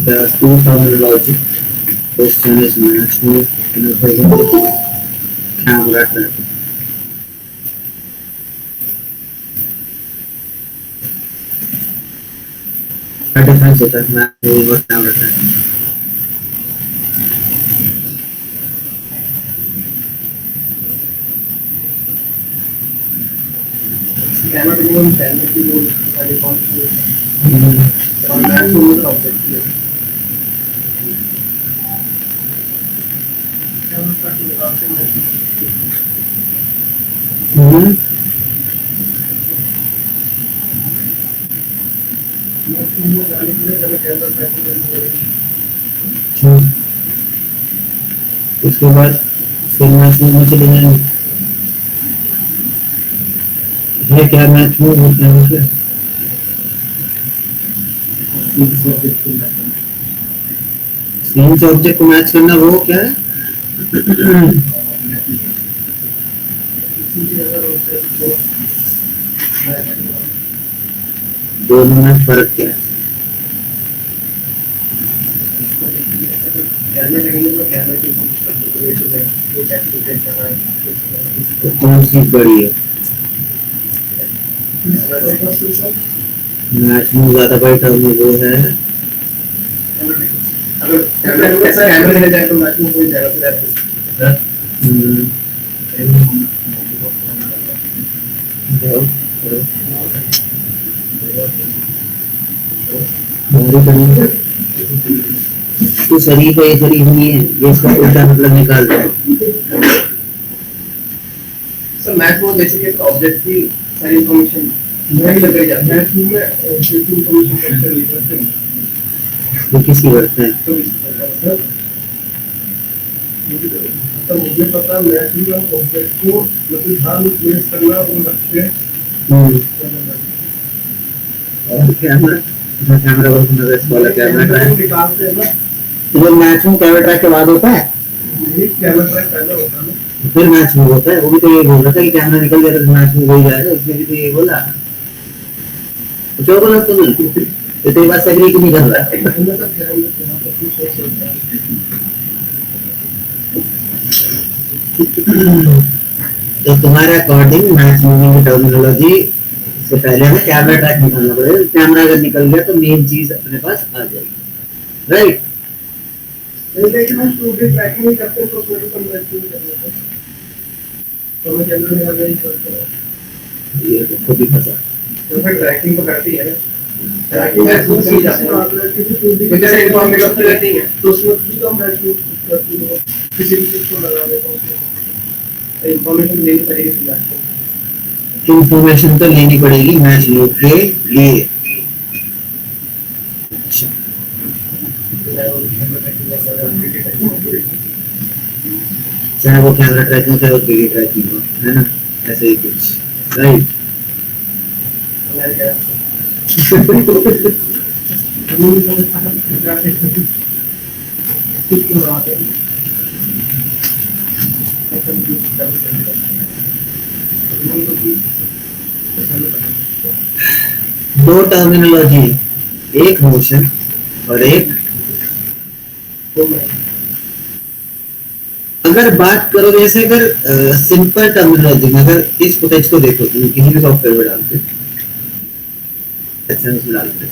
there are two terminology. First one is match move, and the second is camera trap. क्या difference होता है match move और camera trap? Camera trap में कैमरे की वो सारी कौन सी और मैच मूव का ऑब्जेक्ट है कैमरा ट्रैप के बाद से उसके बाद फिर मैच में चले जाएंगे। है क्या मैच में होता है उसमें? सेम से ऑब्जेक्ट को मैच करना वो क्या है? दोनों में फर्क क्या है? तो कौन सी बड़ी है? मैच में ज्यादा बड़ी टर्म में वो है अगर कैमरे में जाए तो मैच में कोई जाएगा तो शरीफ है, ये शरीफ नहीं है, ये इसका उल्टा मतलब निकाल रहा है। सर मैच में बेसिकली ऑब्जेक्ट की सारी इंफॉर्मेशन नहीं लगाई जाती है। मैच में इंफॉर्मेशन कैप्चर नहीं करते हैं वो किसी करते हैं तो मुझे पता मैच में ऑब्जेक्ट को मतलब ध्यान में प्लेस करना वो रखते हैं और कैमरा वर्क में रेस्ट वाला कैमरा ट्रैक निकालते हैं ना। तो मैच में कैमरा ट्रैक के बाद होता है, कैमरा ट्रैक पहले होता है ना, फिर मैच में होता है। वो भी तो ये बोल रहा था कि कैमरा निकल गया तो मैच में हो ही जाएगा, इसमें भी तो ये बोला। जो बोला तुमने तो तेरी बात से एग्री क्यों नहीं कर रहा है? तो तुम्हारे अकॉर्डिंग मैच मूविंग की टर्मिनोलॉजी से पहले हमें कैमरा ट्रैक निकालना पड़ेगा। कैमरा अगर निकल गया तो मेन चीज अपने पास आ जाएगी, राइट? लेकिन हम स्टूडियो ट्रैकिंग नहीं करते तो उसमें तो मैच नहीं करते तो मैं कैमरा निकाल नहीं करता। ये तो खुद ही पता तो फिर ट्रैकिंग तो करती है ट्रैकिंग मैच में सही जाते हैं क्योंकि जैसे इन्फॉर्मेशन करते रहती है तो उसमें भी तो मैच में करती है किसी भी चीज को लगा देता हूं इन्फॉर्मेशन लेनी पड़ेगी मैच को। इंफॉर्मेशन तो लेनी पड़ेगी मैच लूप के लिए। चाहे वो कैमरा ट्रैकिंग चाहे वो 3D ट्रैकिंग हो, है ना? ऐसे ही कुछ, राइट? दो टर्मिनोलॉजी, एक मोशन और एक अगर बात करो जैसे अगर सिंपल टर्मिनोलॉजी में अगर इस फुटेज को देखो तुम किसी भी सॉफ्टवेयर में डालते में डालते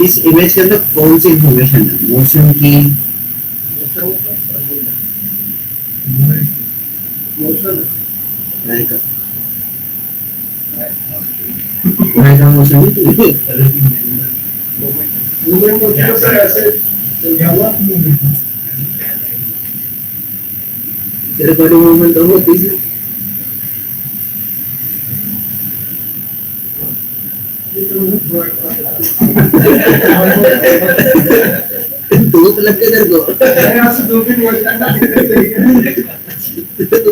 इस इमेज के अंदर कौन सी इंफॉर्मेशन है? मोशन की, मोशन नहीं। मूवमेंट को क्या सर ऐसे समझा हुआ तेरे बॉडी मूवमेंट तो होती है। धूप लग के तेरे को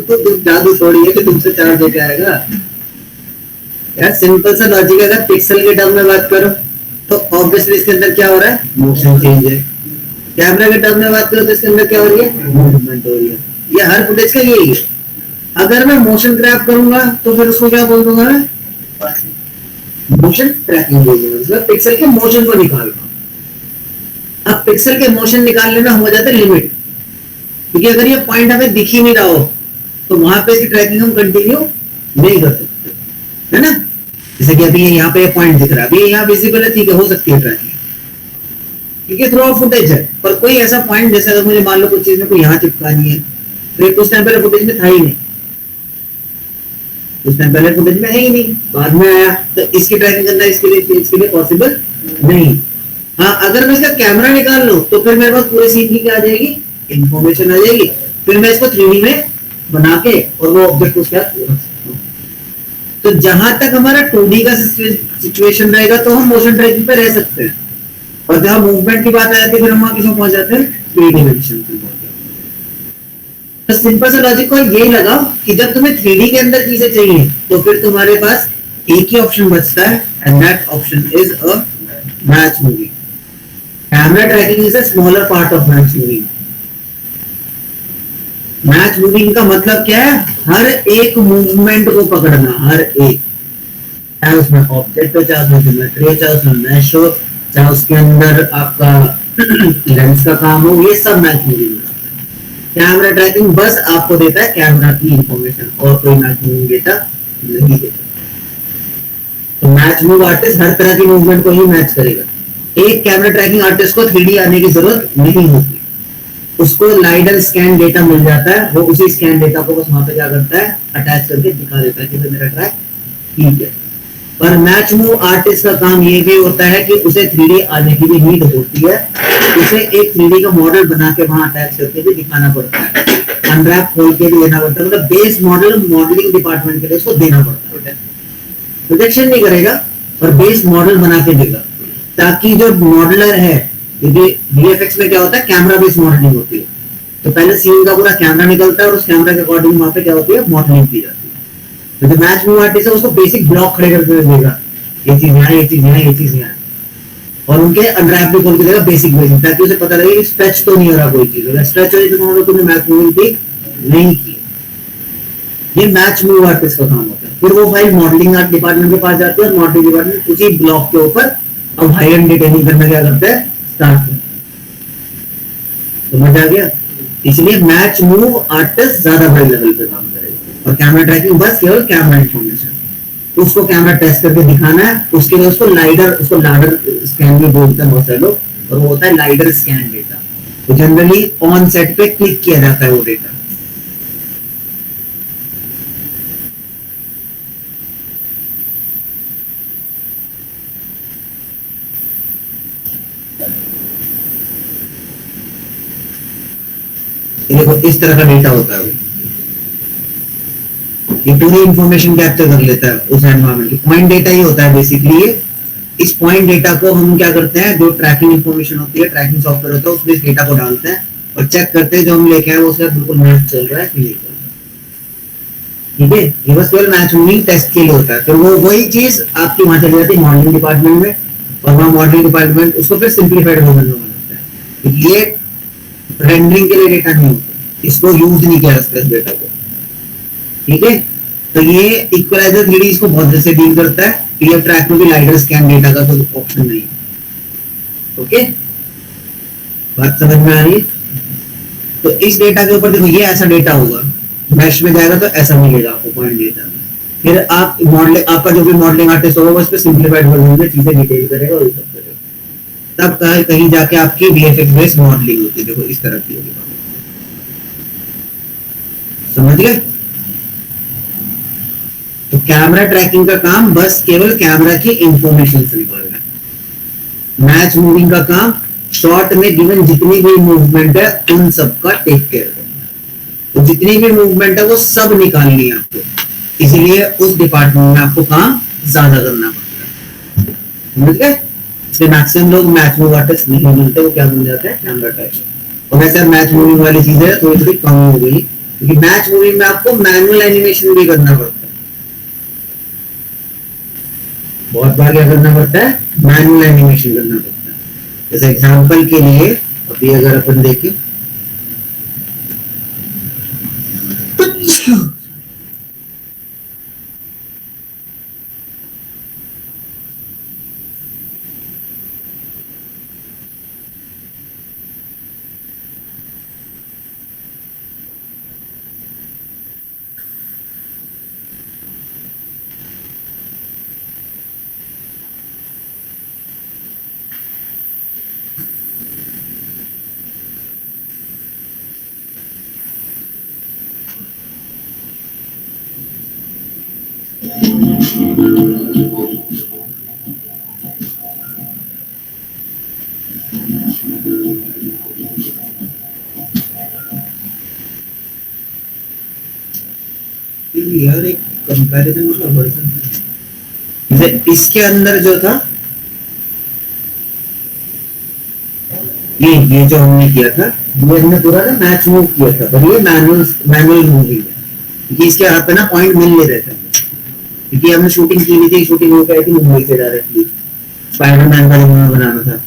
तो जादू थोड़ी है कि तुमसे चार्ज होके आएगा यार। सिंपल सा लॉजिक है, अगर पिक्सल के टर्म में बात करो तो ऑब्वियसली इसके अंदर क्या हो रहा है, मोशन चेंज है। कैमरा के टर्म में बात करो तो इसके अंदर क्या हो रही है, मूवमेंट हो रही है। ये हर फुटेज का यही है। अगर मैं मोशन ग्रैब करूंगा तो फिर उसको क्या बोल दूंगा मैं, मोशन ट्रैकिंग बोल दूंगा। मतलब पिक्सल के मोशन को निकाल रहा हूं। अब पिक्सल के मोशन निकालने में हो जाता है लिमिट, क्योंकि अगर ये पॉइंट हमें दिख ही नहीं रहा हो तो वहां पे इसकी ट्रैकिंग हम कंटिन्यू नहीं कर सकते, है ना। जैसे कि अभी यहाँ पे पॉइंट दिख रहा है, अभी यहाँ विजिबल है, ठीक है, हो सकती है ट्रैकिंग, क्योंकि थ्रू आउट फुटेज है। पर कोई ऐसा पॉइंट, जैसे अगर मुझे मान लो कुछ चीज में कोई यहाँ चिपकानी है तो कुछ टाइम पहले फुटेज में था ही नहीं, कुछ टाइम पहले फुटेज में है ही नहीं, बाद में आया, तो इसकी ट्रैकिंग करना इसके लिए पॉसिबल नहीं। हाँ, अगर मैं इसका कैमरा निकाल लूं तो फिर मेरे पास पूरे सीन की क्या आ जाएगी, इंफॉर्मेशन आ जाएगी। फिर मैं इसको 3D में बना के और वो ऑब्जेक्ट को क्या रख सकता हूं। तो जहां तक हमारा 2D का सिचुएशन रहेगा तो हम मोशन ट्रैकिंग पे रह सकते हैं, और जहां मूवमेंट की बात आ जाती है फिर हम वहां किसमें पहुंच जाते हैं, 3 डिमेंशन पे पहुंच जाते हैं। तो सिंपल सा लॉजिक को यही लगा कि जब तुम्हें 3D के अंदर चीजें चाहिए तो फिर तुम्हारे पास एक ही ऑप्शन बचता है, and that option is a match moving. Camera tracking is a smaller part of match moving. मैच मूविंग का मतलब क्या है, हर एक मूवमेंट को पकड़ना, हर एक, चाहे उसमें ऑब्जेक्ट हो, चाहे उसमें ज्योमेट्री हो, चाहे उसमें मैश हो, चाहे उसके अंदर आपका लेंस का काम हो, ये सब मैच मूविंग है। कैमरा ट्रैकिंग बस आपको देता है कैमरा की इंफॉर्मेशन, और कोई मैच मूविंग डेटा नहीं देता। तो मैच मूव आर्टिस्ट हर तरह की मूवमेंट को ही मैच करेगा। एक कैमरा ट्रैकिंग आर्टिस्ट को 3D आने की जरूरत नहीं होती, उसको लाइडर स्कैन डेटा मिल जाता है, वो उसी स्कैन डेटा को बस वहां पे क्या करता है, अटैच करके दिखा देता है कि मेरा ट्रैक ठीक है। पर मैच मूव आर्टिस्ट का काम ये भी होता है कि उसे 3D आने की भी नीड होती है, उसे एक 3D का मॉडल बना के वहां अटैच करके भी दिखाना पड़ता है, अनरैप खोल के भी देना पड़ता है। मतलब बेस मॉडल मॉडलिंग डिपार्टमेंट के लिए उसको देना पड़ता है। प्रोजेक्शन नहीं करेगा और बेस मॉडल बना के देगा, ताकि जो मॉडलर है, क्योंकि वीएफएक्स में क्या होता है, कैमरा बेस्ड मॉडलिंग होती है। तो पहले सीन का पूरा कैमरा निकलता है और उस कैमरा के अकॉर्डिंग वहां पे क्या होती है, मॉडलिंग की जाती है। तो जो मैच मूव आर्टिस्ट है उसको बेसिक ब्लॉक खड़े करके देगा, ये चीज यहाँ, ये चीज यहाँ, ये चीज यहाँ, और उनके अनरैप भी खोल के देगा बेसिक, ताकि उसे पता लगे कि स्ट्रेच तो नहीं हो रहा कोई चीज। अगर स्ट्रेच हो रही तो तुमने मैच मूविंग ठीक नहीं की। ये मैच मूव आर्टिस्ट का काम होता है। फिर वो फाइल मॉडलिंग आर्ट डिपार्टमेंट के पास जाती है, और मॉडलिंग डिपार्टमेंट उसी ब्लॉक के ऊपर अब हाई एंड डिटेलिंग करना क्या करता है, स्टार्ट। समझ आ गया। इसलिए मैच मूव आर्टिस्ट ज्यादा बड़े लेवल पे काम करेगा, और कैमरा ट्रैकिंग बस केवल कैमरा इंफॉर्मेशन, उसको कैमरा टेस्ट करके दिखाना है। उसके लिए उसको लाइडर स्कैन भी बोलते हैं बहुत सारे लोग, और वो होता है लाइडर स्कैन डेटा। तो जनरली ऑन सेट पे क्लिक किया जाता है वो डेटा। देखो इस तरह का डेटा होता है, ये पूरी इंफॉर्मेशन कैप्चर कर लेता है उस एनवायरनमेंट की। पॉइंट डेटा ही होता है बेसिकली ये। इस पॉइंट डेटा को हम क्या करते हैं, जो ट्रैकिंग इंफॉर्मेशन होती है, ट्रैकिंग सॉफ्टवेयर होता है, उसमें इस डेटा को डालते हैं और चेक करते हैं जो हम लेके आए वो उसके साथ बिल्कुल मैच चल रहा है कि नहीं चल रहा है। ठीक है, ये बस केवल मैच मूविंग टेस्ट के लिए होता है। फिर वो वही चीज आपकी वहां चली जाती है मॉडलिंग डिपार्टमेंट में, और वहां मॉडलिंग डिपार्टमेंट उसको फिर सिंप्लीफाइड वर्जन में बनाता है। ये रेंडरिंग के लिए डेटा नहीं होता, इसको यूज नहीं किया जाता इस डेटा को। ठीक है, तो ये इक्वलाइजर 3D इसको बहुत अच्छे से डील करता है। पीएफ ट्रैक में भी लाइडर स्कैन डेटा का कोई ऑप्शन नहीं है। ओके, बात समझ में आ रही है। तो इस डेटा के ऊपर देखो, ये ऐसा डेटा होगा, मैश में जाएगा तो ऐसा मिलेगा आपको पॉइंट डेटा। फिर आप मॉडलिंग, आपका जो भी मॉडलिंग आर्टिस्ट होगा उस पर सिंप्लीफाइड वर्जन में चीजें डिटेल करेगा और सब करेगा, तब कहीं जाके आपकी वीएफएक्स बेस्ड मॉडलिंग होती है। देखो इस तरह की होगी, समझ गए। तो कैमरा ट्रैकिंग का काम बस केवल कैमरा की इंफॉर्मेशन से निकालना है। मैच मूविंग का काम शॉट में गिवन जितनी भी मूवमेंट है उन सबका टेक केयर करना है। तो जितनी भी मूवमेंट है वो सब निकालनी है आपको, इसीलिए उस डिपार्टमेंट में आपको काम ज्यादा करना पड़ता है। समझ गए? इसलिए मैक्सिमम लोग मैच मूव आर्टिस्ट नहीं मिलते, वो क्या बन जाते हैं, कैमरा ट्रैकर। और वैसे मैच मूविंग वाली चीजें थोड़ी थोड़ी कम हो गई, क्योंकि मैच मूविंग में आपको मैनुअल एनिमेशन भी करना पड़ता है। बहुत बार क्या करना पड़ता है, मैनुअल एनिमेशन करना पड़ता है। जैसे एग्जांपल के लिए अभी अगर अपन देखें, यार एक कंपैरिजन मतलब वर्जन, जैसे इसके अंदर जो था, ये जो हमने किया था, ये हमने पूरा ना मैच मूव किया था, पर ये मैनुअल मूविंग है, क्योंकि इसके हाथ पे ना पॉइंट मिल नहीं रहे थे, क्योंकि हमने शूटिंग की नहीं थी, शूटिंग हो गई थी मुंबई से डायरेक्टली, स्पाइडरमैन का जो बनाना था,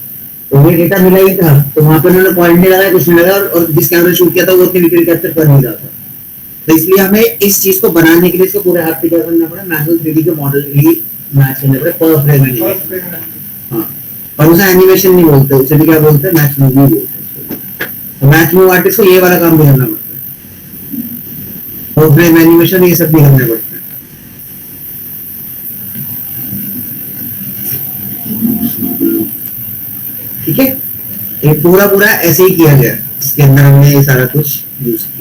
तो ये डेटा मिला ही था, तो वहां पे उन्होंने पॉइंट नहीं लगाया, कुछ नहीं लगाया, और जिस कैमरा शूट किया था वो उतनी डिटेल कैप्चर कर नहीं रहा था। तो इसलिए हमें इस चीज को बनाने के लिए इसको पूरे हाथ पे क्या करना पड़ा, मैनुअल 3D के मॉडल ही मैच करने पड़े पर फ्रेम एनिमेशन। हाँ, और उसे एनिमेशन नहीं बोलते, उसे भी क्या बोलते हैं, मैच मूवी बोलते हैं। तो मैच मूव आर्टिस्ट को ये वाला काम भी करना पड़ता है, पर फ्रेम एनिमेशन ये सब भी करना पड़ता है। ठीक है, ये पूरा पूरा ऐसे ही किया गया, इसके अंदर हमने ये सारा कुछ यूज किया।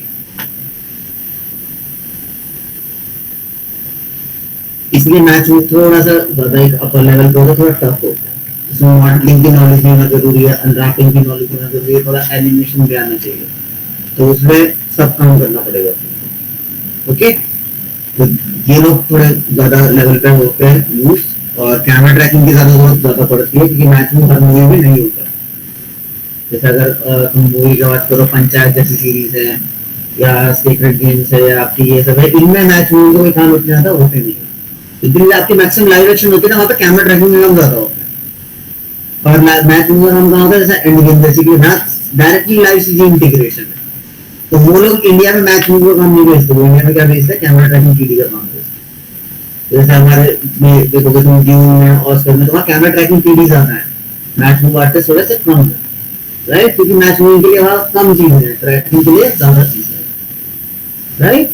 इसलिए मैच में थोड़ा सा ज्यादा एक अपर लेवल पे होगा, थोड़ा टफ होता है, इसमें मॉडलिंग की नॉलेज भी होना जरूरी है, अनरैपिंग की नॉलेज होना जरूरी है, थोड़ा एनिमेशन भी आना चाहिए, तो उसमें सब काम करना पड़ेगा। ओके, तो ये लोग थोड़े ज्यादा लेवल पे होते हैं यूज, और कैमरा ट्रैकिंग की ज्यादा पड़ती है, क्योंकि मैच में हर मूवी में नहीं होता। जैसे अगर तुम मूवी की बात करो, पंचायत जैसी सीरीज है या सीक्रेट गेम्स है या आपकी ये सब है, इनमें मैच मूवी कोई काम उतना ज्यादा होते नहीं है। जितनी आपकी मैक्सिमम लाइव एक्शन होती है ना, वहाँ पे कैमरा ट्रैकिंग में काम ज्यादा होता है, और मैच मूवी में काम कहाँ होता है, जैसे एंड गेम जैसे कि डायरेक्टली लाइव सीजी इंटीग्रेशन है, तो वो लोग इंडिया में मैच मूवी का काम नहीं भेजते, वो इंडिया में क्या भेजते हैं, कैमरा ट्रैकिंग 3D का काम भेजते हैं। जैसे हमारे में देखोगे तुम ड्यून में, ऑस्कर में, तो वहाँ कैमरा ट्रैकिंग 3D आता है, मैच मूवी आर्टिस्ट थोड़े से कम है, राइट, क्योंकि मैच मूवी के लिए वहाँ कम चीज है, ट्रैकिंग के लिए ज्यादा चीज है, राइट।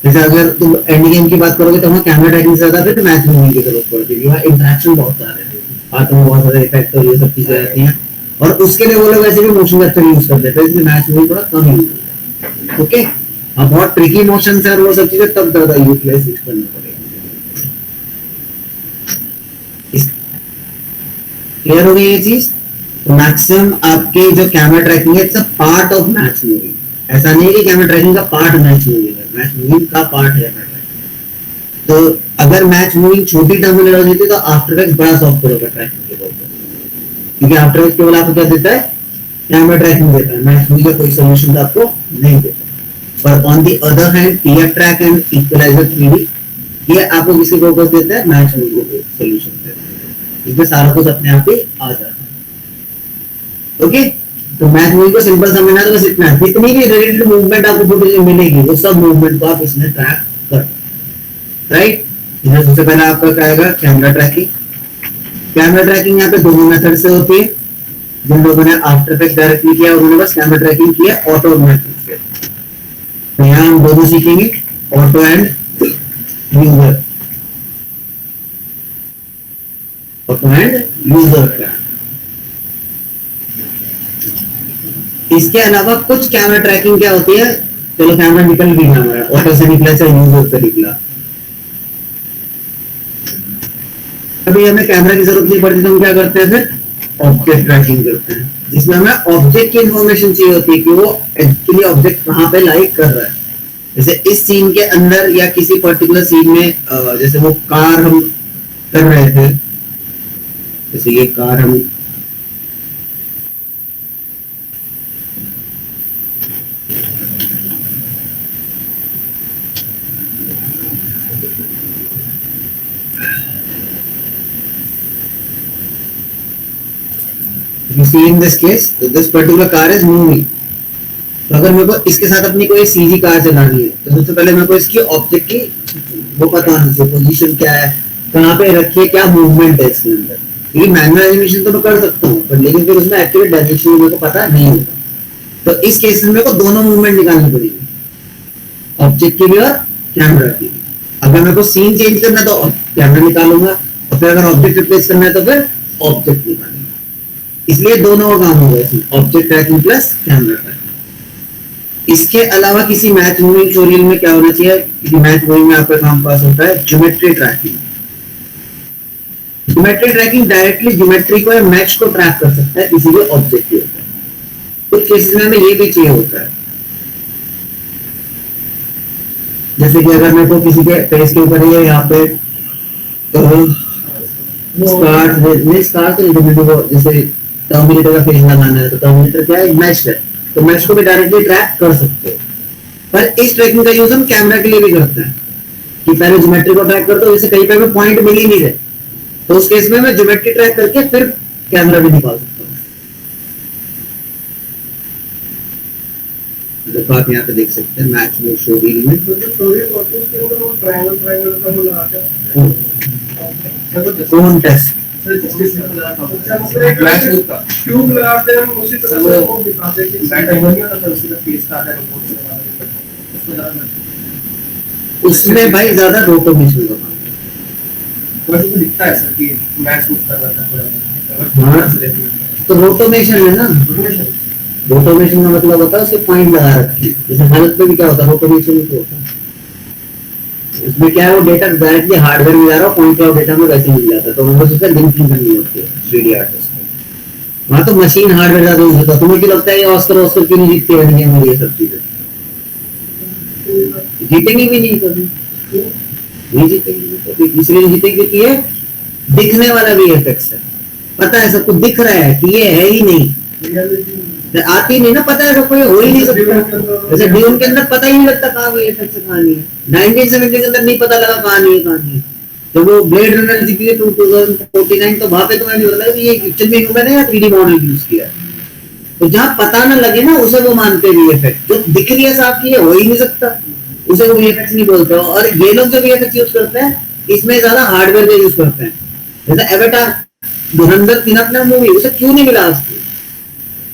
जैसे अगर तुम एंड गेम की बात करोगे तो वहाँ कैमरा ट्रैकिंग से ज्यादा फिर मैच मूविंग की जरूरत पड़ती है, वहाँ इंटरेक्शन बहुत सारे हैं, हाथों में बहुत सारे इफेक्ट और ये सब चीजें रहती हैं, और उसके लिए वो लोग वैसे भी मोशन कैप्चर यूज करते हैं, इसलिए मैच मूविंग थोड़ा कम यूज होता है। ओके, अब बहुत ट्रिकी मोशन है और वो सब चीजें तब ज्यादा यूटिलाइज करनी पड़ेगी। क्लियर हो गई ये चीज? मैक्सिमम आपके जो कैमरा ट्रैकिंग है, it's a part of match moving, ऐसा नहीं है कि कैमरा ट्रैकिंग का पार्ट मैच मूविंग है, मैच मूविंग का पार्ट है। तो अगर मैच मूविंग छोटी टर्मिनोलॉजी थी तो आफ्टर इफेक्ट्स बड़ा सॉफ्टवेयर होगा ट्रैकिंग के तौर पर, क्योंकि आफ्टर इफेक्ट्स केवल आपको क्या देता है, कैमरा ट्रैकिंग देता है, मैच मूविंग का कोई सोल्यूशन आपको नहीं देता। पर on the other hand PF track and equalizer 3D ये आपको किसी पर्पस देता है, मैच मूविंग को सोल्यूशन देता है, इसमें सारा कुछ अपने आप ही आ जाता है। ओके, तो मैच मूवी को सिंपल समझना है, तो बस इतना है, जितनी भी रिलेटेड मूवमेंट आपको फुटेज में मिलेगी वो सब मूवमेंट को आप इसमें ट्रैक कर, राइट। इसमें सबसे पहले आपका क्या आएगा, कैमरा ट्रैकिंग। कैमरा ट्रैकिंग यहाँ पे दोनों मेथड से होती है, जिन लोगों ने आफ्टर इफेक्ट्स डायरेक्टली किया उन्होंने बस कैमरा ट्रैकिंग किया ऑटो मेथड से, तो यहाँ हम दोनों सीखेंगे, auto and user, auto and user track. इसके अलावा कुछ कैमरा ट्रैकिंग क्या होती है, चलो कैमरा निकल भी गया हमारा, ऑटो से निकला चाहे यूजर से निकला, अभी हमें कैमरा की जरूरत नहीं पड़ती तो हम क्या करते हैं, फिर ऑब्जेक्ट ट्रैकिंग करते हैं, जिसमें हमें ऑब्जेक्ट की इंफॉर्मेशन चाहिए होती है कि वो एक्चुअली ऑब्जेक्ट कहाँ पे लाइक कर रहा है। जैसे इस सीन के अंदर या किसी पर्टिकुलर सीन में जैसे वो कार हम कर रहे थे, जैसे ये कार हम you see in this case this particular car is moving। तो अगर मेरे को इसके साथ अपनी कोई सीजी कार चलानी है तो सबसे पहले मेरे को इसकी ऑब्जेक्ट की वो पता होना चाहिए, पोजीशन क्या है, कहाँ पे रखी है, क्या मूवमेंट है इसके अंदर। क्योंकि मैनुअल एनिमेशन तो मैं कर सकता हूँ पर लेकिन फिर उसमें एक्यूरेट डायरेक्शन मेरे को पता नहीं होगा। तो इस केस में मेरे को दोनों मूवमेंट निकालनी पड़ेगी, ऑब्जेक्ट की भी और कैमरा की भी। अगर मेरे को सीन चेंज करना है तो कैमरा निकालूंगा और फिर अगर ऑब्जेक्ट रिप्लेस करना है तो फिर ऑब्जेक्ट निकालूंगा। इसलिए दोनों का काम होगा इसमें, object tracking plus camera tracking. इसके अलावा किसी मैच मूविंग ट्यूटोरियल में क्या होना चाहिए, किसी मैच मूविंग में आपका काम पास होता है geometry tracking. Geometry tracking directly geometry को या मैच को ट्रैक कर सकता है किसी भी ऑब्जेक्ट के ऊपर। कुछ केसेस में हमें ये भी चाहिए होता है, जैसे कि अगर मेरे को किसी के फेस के ऊपर ये यहाँ पे स्कार तो जैसे टर्मिनेटर का फेस लगाना है तो टर्मिनेटर क्या है, मैच है, तो मैच को भी डायरेक्टली ट्रैक कर सकते हो। पर इस ट्रैकिंग का यूज हम कैमरा के लिए भी करते हैं कि पहले ज्योमेट्री को ट्रैक करते हो, जैसे कहीं पे पॉइंट मिल ही नहीं रहे तो उस केस में मैं ज्योमेट्री ट्रैक करके फिर कैमरा भी निकाल सकता हूँ। देखो आप यहाँ पे देख सकते हैं मैच में शो डील में कौन टेस्ट ट्यूब लगाते हैं उसी तरह से वो दिखाते हैं कि उसमें भाई ज्यादा रोटोमेशन का वैसे तो दिखता है सर कि मैच मूव कर रहा था हाँ, तो रोटोमेशन है ना, रोटोमेशन का मतलब होता है उसके पॉइंट लगा रखे हैं। जैसे हेल्थ में भी क्या होता है, रोटोमेशन में होता है, इसमें क्या है वो डेटा डायरेक्टली हार्डवेयर में जा रहा है, पॉइंट क्लाउड डेटा में वैसे मिल जाता है, तो हमें उससे लिंकिंग करनी होती है 3D आर्टिस्ट को। वहाँ तो मशीन हार्डवेयर ज्यादा यूज होता है। तुम्हें क्या लगता है ये ऑस्कर क्यों नहीं जीतते हैं हमारी ये सब चीजें? जीतेंगे भी नहीं कभी, नहीं जीतेंगे, इसलिए जीतेंगे क्योंकि ये दिखने वाला भी इफेक्ट्स है, पता है सबको दिख रहा है कि ये है ही नहीं, आती नहीं ना, पता है सबको ये हो ही नहीं सकता। जैसे ड्यून के अंदर पता ही नहीं लगता कहाँ ये इफेक्ट्स कहानी है, 1970 के अंदर नहीं पता लगा कहानी है कहानी है, तो वो ब्लेड रनर जीती 2049 तो वहां पे तुम्हें नहीं पता ये पिक्चर में ह्यूमन है या 3D मॉडल यूज किया है। तो जहाँ पता ना लगे ना उसे वो मानते भी इफेक्ट, जो दिख रही है साफ की ये हो ही नहीं सकता उसे वो वीएफएक्स नहीं बोलते। और ये लोग जो वीएफएक्स यूज करते हैं इसमें ज्यादा हार्डवेयर का यूज करते हैं। जैसे एवेटार धुरंधर 3 अपना मूवी उसे क्यों नहीं मिला,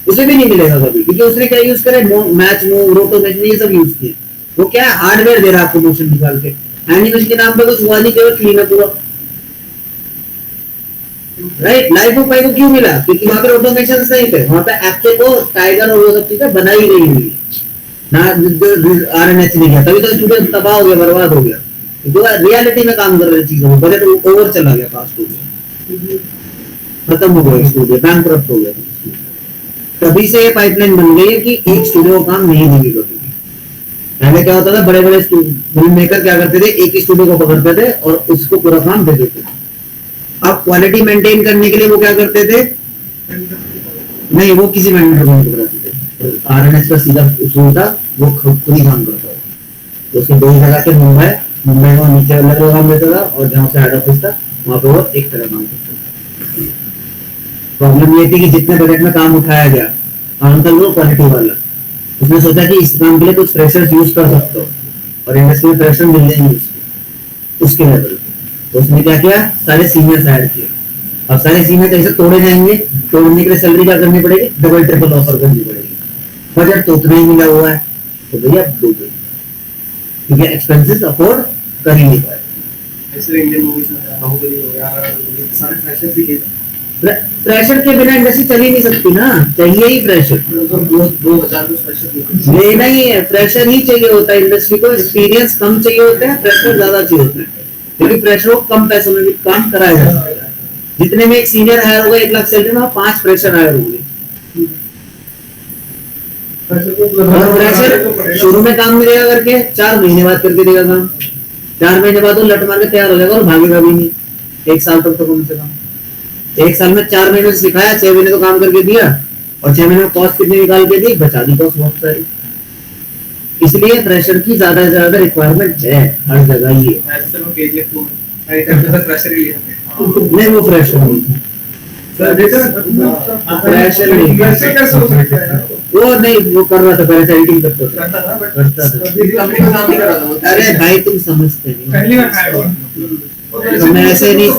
उसे भी नहीं मिलेगा कभी, क्योंकि उसने क्या यूज करे, मैच मूव रोटोमेशन ये सब यूज किए। वो क्या है हार्डवेयर दे रहा है आपको मोशन निकाल के, एनिमेशन के नाम पे कुछ हुआ नहीं, केवल क्लीन अप हुआ, राइट। लाइफ ऑफ पाई को क्यों मिला, क्योंकि वहां पे ऑटोमेशन सही थे, वहां पे एक्चुअल को टाइगर और वो सब चीजें बनाई गई हुई है ना, आरएनएच नहीं गया, तभी तो स्टूडियो तबाह हो गया, बर्बाद हो गया, जो रियलिटी में काम कर रहे चीजों में बजट ओवर चला गया, कास्ट हो गया, खत्म हो गया स्टूडियो, बैंकरप्ट हो गया। तभी से ये पाइपलाइन बन गई है कि एक स्टूडियो काम नहीं देगी कभी। पहले क्या होता था, बड़े बड़े फिल्म मेकर क्या करते थे, एक ही स्टूडियो को पकड़ते थे और उसको पूरा काम दे देते थे। अब क्वालिटी मेंटेन करने के लिए वो क्या करते थे, नहीं वो किसी वेंडर को नहीं पकड़ाते थे, आरएनएस का सीधा उसूल था, वो खुद ही काम करता था। तो उसके 2 जगह के मुंबई में नीचे अलग काम देता था और जहाँ से हेड ऑफिस था वहां पे वो एक तरह काम करता था। प्रॉब्लम ये थी कि जितने बजट में काम उठाया गया, काम था वो क्वालिटी वाला, उसने सोचा कि इस काम के लिए कुछ फ्रेशर्स यूज कर सकते हो और इंडस्ट्री में फ्रेशर मिल जाएंगे उसके लेवल। तो उसने क्या किया, सारे सीनियर्स हायर किए। अब सारे सीनियर कैसे तोड़े जाएंगे, तोड़ने के लिए सैलरी क्या करनी पड़ेगी, डबल ट्रिपल ऑफर करनी पड़ेगी। बजट तो उतना ही मिला हुआ है तो भैया दो दो, क्योंकि एक्सपेंसेस अफोर्ड कर ही नहीं पाए। ऐसे इंडियन मूवीज में बाहुबली हो गया, सारे फ्रेशर्स ही प्रेशर के बिना इंडस्ट्री चल ही नहीं सकती ना, चाहिए ही प्रेशर। 2000 फ्रेशर लेना ही है, प्रेशर ही चाहिए होता है इंडस्ट्री को, एक्सपीरियंस कम चाहिए होता है, प्रेशर ज्यादा चाहिए होता है, क्योंकि प्रेशर को कम पैसों में भी काम कराया जा सकता है। जितने में एक सीनियर हायर होगा 1 लाख सैलरी में 5 फ्रेशर हायर होंगे। और फ्रेशर शुरू में काम मिलेगा करके 4 महीने बाद करके देगा काम। 4 महीने बाद वो लट मार के तैयार हो जाएगा और भागेगा भी नहीं। 1 साल तक तो कम से कम 1 साल में 4 महीने से सिखाया, 6 महीने तो काम करके दिया और 6 महीने में कॉस्ट कितनी निकाल के दी, बचा दी कॉस्ट बहुत सारी। इसलिए फ्रेशर की ज्यादा से ज्यादा रिक्वायरमेंट है हर जगह ही है। नहीं वो फ्रेशर नहीं था, फ्रेशर नहीं, वो नहीं, वो कर रहा था पहले एडिटिंग करता था। अरे भाई तुम समझते नहीं, तो मैं ऐसे नहीं।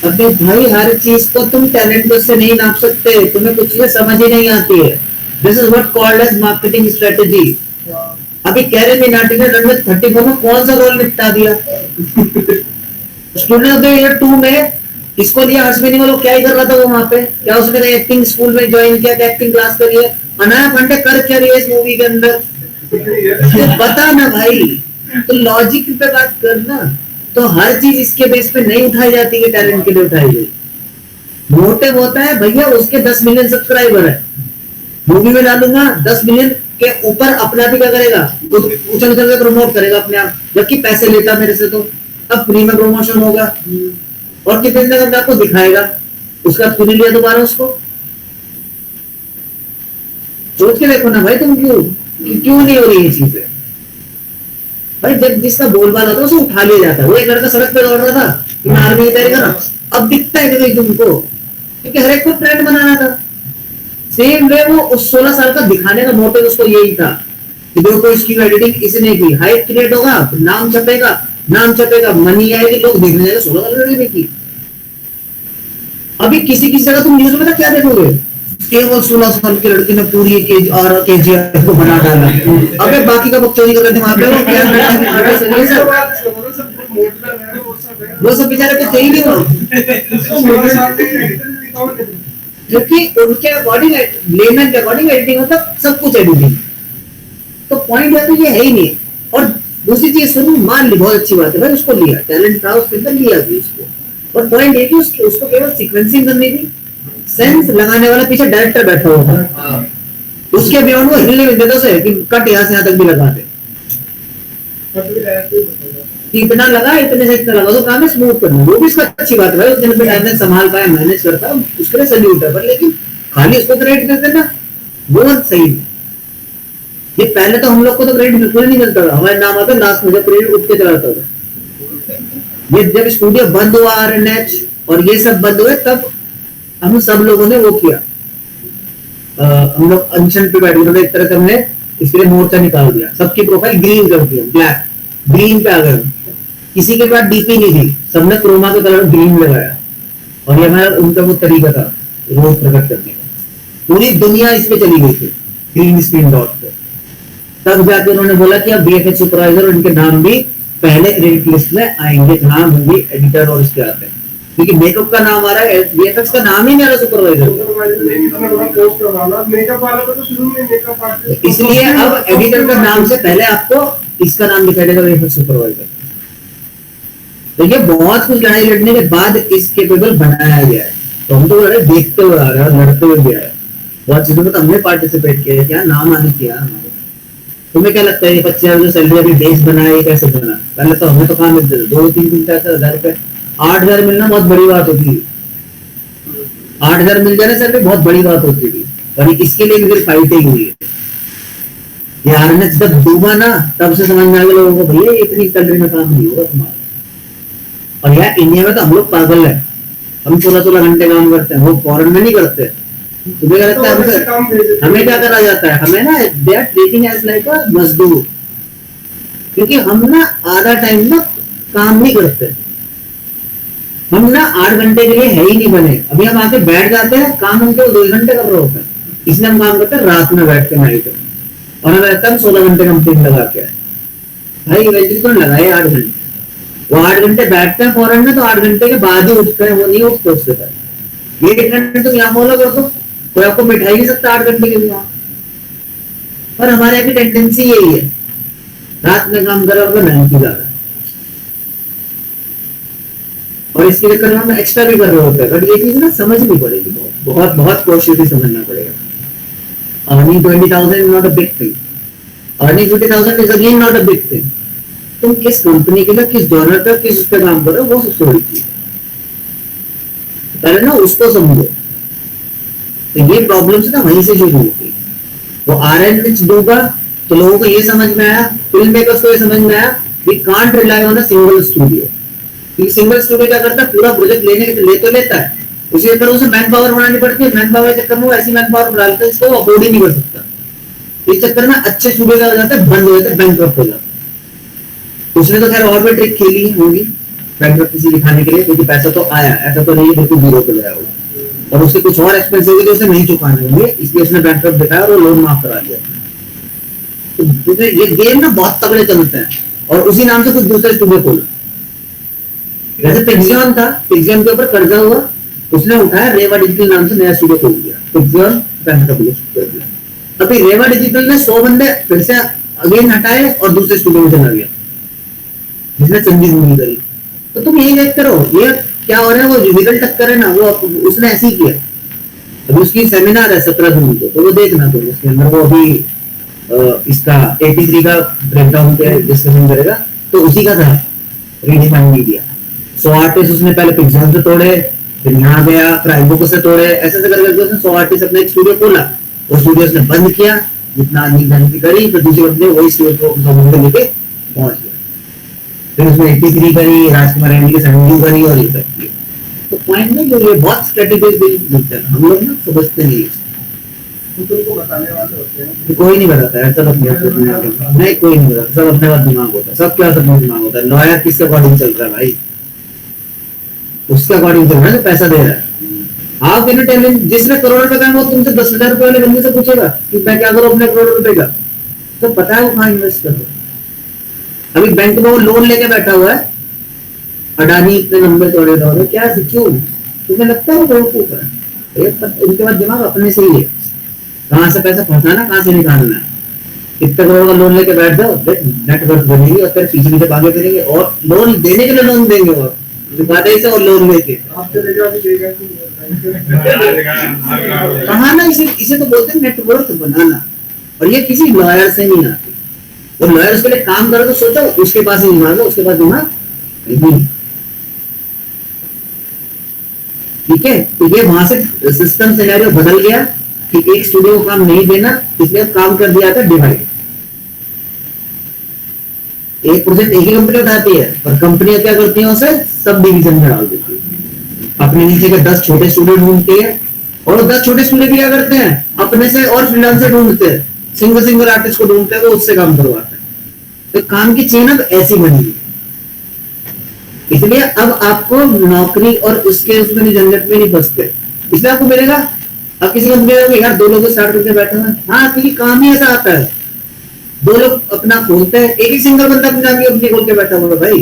अबे भाई हर चीज को तुम टैलेंट से नहीं नाप सकते, तुम्हें कुछ चीजें समझ ही नहीं आती है। This is what called as marketing strategy. अभी कह रहे थे नाटी ने रन 34 में कौन सा रोल निपटा दिया। स्टूडेंट ऑफ द ईयर 2 में इसको लिया अश्विनी वालों, क्या ही कर रहा था वो वहां पे, क्या उसने एक्टिंग स्कूल में ज्वाइन किया, एक्टिंग क्लास करी है, अनाया फंडे कर क्या रही है इस मूवी के अंदर, तो बता ना भाई, तो लॉजिक पे बात करना। तो हर चीज इसके बेस पे नहीं उठाई जाती है, टैलेंट के लिए उठाई गई। मोटिव होता है भैया उसके 10 मिलियन सब्सक्राइबर है, मूवी में डालूंगा 10 मिलियन के ऊपर अपने आप ही क्या करेगा, उछल उछल के प्रमोट करेगा अपने आप, जबकि पैसे लेता मेरे से। तो अब फ्री में प्रमोशन होगा और कितने दिन तक आपको दिखाएगा, उसका खुद लिया दोबारा उसको। सोच के देखो ना भाई, तुम क्यों नहीं हो रही ये चीजें भाई। जब जिसका बोलबाला होता है उसे उठा लिया जाता है। वो एक लड़का सड़क पे दौड़ रहा था कि मैं आर्मी की तैयारी कर रहा हूं, अब दिखता है कि तुमको, क्योंकि हर एक को ट्रेंड बनाना था। सेम वे वो उस 16 साल का दिखाने का मोटिव उसको यही था कि देखो इसकी एडिटिंग इसने की, हाइप क्रिएट होगा, नाम छपेगा, मनी आएगी, लोग देखने जाएंगे 16 साल लड़के ने की। अभी किसी जगह तुम न्यूज में क्या देखोगे, केवल 16 साल की लड़की ने पूरी केजीएफ को बना डाला। अबे बाकी का बकचोदी कर रहे थे वहां पे, वो क्या वो सब बेचारे को थे ही नहीं वो, क्योंकि उनके अकॉर्डिंग लेमैन के अकॉर्डिंग एडिटिंग होता सब कुछ एडिटिंग। तो पॉइंट है तो ये है ही नहीं। और दूसरी चीज सुनो, मान ली बहुत अच्छी बात है भाई, उसको लिया, टैलेंट था उसके अंदर, लिया भी उसको। और पॉइंट ये कि उसको केवल सीक्वेंसिंग करनी थी, सेंस लगाने वाला पीछे डायरेक्टर बैठा हुआ था, उसके बियॉन्ड वो हिलने नहीं देता उसे कि कट यहाँ से यहाँ तक भी लगा दे, इतना लगा, इतने से इतना लगा, तो काम है स्मूथ करना। वो भी इसका अच्छी बात है भाई, उस दिन पे टाइम संभाल पाया, मैनेज करता, उसके लिए सैल्यूट है। पर लेकिन खाली उसको क्रेडिट देते ना, वो सही नहीं। ये पहले तो हम लोग को तो क्रेडिट बिल्कुल नहीं मिलता था, हमारे नाम आता लास्ट में जब क्रेडिट उठ के चलाता था। ये जब स्टूडियो बंद हुआ आरएनएच और ये सब बंद हुए, तब हम सब लोगों ने वो किया, हम लोग अनशन पे बैठ गए, एक तरह से हमने इसके लिए मोर्चा निकाल दिया, सबकी प्रोफाइल ग्रीन कर दिया, ब्लैक ग्रीन पे आ गए। किसी के पास डीपी नहीं थी, सबने क्रोमा का कलर ग्रीन लगाया, और ये हमारा उनका वो तरीका था रोज प्रकट करने का। पूरी दुनिया इस पे चली गई थी ग्रीन स्क्रीन डॉट पे। तब जाके उन्होंने बोला कि अब बीएफएक्स सुपरवाइजर उनके नाम भी पहले क्रेडिट लिस्ट में आएंगे, जहां मूवी एडिटर और इसके आते हैं, क्योंकि मेकअप का नाम आ रहा है, बीएफएक्स का नाम ही नहीं आ रहा सुपरवाइजर। इसलिए अब एडिटर का नाम से पहले आपको इसका नाम दिखाई देगा, बीएफएक्स सुपरवाइजर। तो ये बहुत कुछ लड़ाई लड़ने के बाद इस केपेबल बनाया गया है। तो हम तो देखते हुए आ रहे हैं, लड़ते हुए भी आए, बहुत चीजों में तो हमने पार्टिसिपेट किया, क्या नाम आने किया हमारे। तुम्हें क्या लगता है 25,000 जो सैलरी अभी बेस बनाया, ये कैसे बना? पहले तो हमें तो कहाँ मिलते थे 2-3 रुपए, 8,000 मिलना बहुत बड़ी बात होती थी। 8,000 मिल जाना सैलरी बहुत बड़ी बात होती थी, और इसके लिए भी फिर फाइटिंग हुई है। ये आरएनएच जब डूबा ना, तब से समझ में आ गया लोगों को, भैया इतनी सैलरी में काम नहीं होगा तुम्हारा। और यार इंडिया में तो हम लोग पागल है, हम 16-16 घंटे काम करते हैं, वो फॉरेन में नहीं करते। तुम्हें क्या लगता है हमें क्या करा जाता है? हमें ना they are treating as like a mazdoor, क्योंकि हम ना आधा टाइम ना काम नहीं करते, हम ना 8 घंटे के लिए है ही नहीं बने। अभी हम आके बैठ जाते हैं, काम हम केवल 2 घंटे कर रहे होते हैं, इसलिए हम काम करते हैं रात में बैठ के, नाइट में, और हमें लगता है 16 घंटे कंप्लीट लगा के भाई वैसे तो लगाए 8 घंटे। वो 8 घंटे बैठते हैं फॉरेन में, तो 8 घंटे के बाद ही उठते हैं, वो नहीं उठते उससे पहले। ये 1 घंटे तो यहाँ फॉलो कर दो, कोई आपको बैठा ही नहीं सकता 8 घंटे के लिए। और हमारे यहाँ की टेंडेंसी यही है रात में काम कर रहा होगा 90 जा रहा है, और इसके चक्कर में हम एक्स्ट्रा भी कर रहे होते हैं। बट ये चीज ना समझनी पड़ेगी, बहुत बहुत कॉशियसली समझना पड़ेगा। Earning 20,000 is not a big thing, earning 50,000 is again not a big thing. तुम किस कंपनी के लिए, किस डॉलर पर, किस उस पर काम कर रहे हो, वो सबसे बड़ी चीज है। पहले ना उसको समझो। तो ये प्रॉब्लम्स ना वहीं से शुरू होती है। वो RN विच दूंगा तो लोगों को ये समझ में आया, फिल्म मेकर्स को ये समझ में आया, we can't rely on a single studio. क्योंकि सिंगल स्टूडियो क्या करता है, पूरा प्रोजेक्ट लेने के ले तो लेता है, उसी तरह उसे मैन पावर बनानी पड़ती है। मैन पावर के चक्कर में वो ऐसी मैन पावर डालता है जिसको अफोर्ड ही नहीं कर सकता। इस चक्कर में अच्छे स्टूडियो क्या हो जाता है, बंद हो जाता है, बैंकक्रप्ट हो जाता है। उसने तो खैर और भी ट्रिक खेली होंगी बैंकक्रप्सी दिखाने के लिए, क्योंकि पैसा तो आया, ऐसा तो नहीं बिल्कुल जीरो पे गया होगा, और उसके कुछ और एक्सपेंस होंगे जो उसे नहीं चुकाने होंगे, इसलिए उसने बैंकक्रप्ट दिखाया और वो लोन माफ करा दिया। तो ये गेम ना बहुत तगड़े चलते हैं, और उसी नाम से कुछ दूसरे स्टूडियो खोला। जैसे पिक्सियन था, पिक्सियन के ऊपर कर्जा हुआ, उसने उठाया रेवा डिजिटल नाम से नया स्टूडियो खोल दिया, पिक्सियन बैंकक्रप्ट कर दिया। अभी रेवा डिजिटल ने 100 बंदे फिर से अगेन हटाए और दूसरे स्टूडियो में चला गया, जिसने चंगी जिंदगी करी। तो तुम यही देखते रहो, ये क्या हो रहा है, वो डिजिटल टक्कर है ना, वो उसने ऐसे ही किया। अभी उसकी सेमिनार है 17 जून को, तो वो देखना तुम, उसके अंदर वो अभी इसका 83 का ब्रेकडाउन पे डिस्कशन करेगा, तो उसी का था रीडिफाइन मीडिया। 100 आर्टिस्ट उसने पहले पिक्चर से तोड़े, फिर यहाँ गया प्राइम बुक से तोड़े, ऐसे ऐसे करके उसने 100 आर्टिस्ट अपना एक स्टूडियो खोला, वो स्टूडियो उसने बंद किया, जितना आदमी धनती करी, फिर दूसरे बंदे वही स्टूडियो को लेके पहुंच गया। फिर उसने 83 करी, राजकुमार हिंदी के 70 करी, और ये सब किया। तो पॉइंट में जो ये बहुत स्ट्रेटेजीज मिलते हैं, हम लोग ना समझते नहीं, तुमको बताने वाले होते हैं, कोई नहीं बताता है, सब अपने आप नहीं, कोई नहीं बताता, सब अपने पास दिमाग होता है, सब क्या सब दिमाग होता है। लॉयर किसके अकॉर्डिंग चल रहा है भाई, उसके अकॉर्डिंग चल रहा है जो पैसा दे रहा है। आप इन टेलिंग, जिसने करोड़ रुपए का, वो तुमसे 10,000 रुपए वाले बंदे से पूछेगा कि मैं क्या करूं अपने करोड़ रुपए का, तो पता है वो कहाँ इन्वेस्ट कर रहा है। अभी बैंक में वो लोन लेके बैठा हुआ है, अडानी इतने लंबे तोड़े रहोगे क्या, क्यों तुम्हें लगता है वो बेवकूफ है? उनके बाद दिमाग अपने से ही है, कहाँ से पैसा फंसाना, कहाँ से निकालना है। इतने करोड़ का लोन लेके बैठ जाओ, नेटवर्क बनेगी, और फिर पीछे पीछे भागे करेंगे, और लोन देने के लिए लोन देंगे, और दिखाते से और लोन लेके कहा ना, इसे तो बोलते हैं नेटवर्क बनाना। और ये किसी लॉयर से नहीं आती, और लॉयर उसके लिए काम करो तो सोचो उसके पास ही दिमाग है, उसके पास दिमाग नहीं। ठीक है, तो ये वहां से सिस्टम सिनेरियो बदल गया कि एक स्टूडियो को काम नहीं देना, इसलिए काम कर दिया था डिवाइड। एक प्रोजेक्ट एक ही कंपनी उठाती है, पर कंपनियां क्या करती हैं, उसे सब डिवीजन में डाल देती है। अपने नीचे के 10 छोटे स्टूडियो ढूंढती है, और 10 छोटे स्टूडियो क्या करते हैं, अपने से और फ्रीलांसर ढूंढते हैं, सिंगल आर्टिस्ट को ढूंढते हैं, वो उससे काम करवाते हैं। तो काम की चेन अब ऐसी बनी है। इसलिए अब आपको नौकरी और उसके उसमें नहीं, झंझट में नहीं फंसते, इसलिए आपको मिलेगा। अब किसी कंपनी में यार 2 लोग स्टार्ट करके बैठे हैं, हाँ, क्योंकि काम ही ऐसा आता है, 2 लोग अपना खोलते हैं, एक सिंगल बंदा अपनी नाम की कंपनी खोल के बैठा हुआ भाई,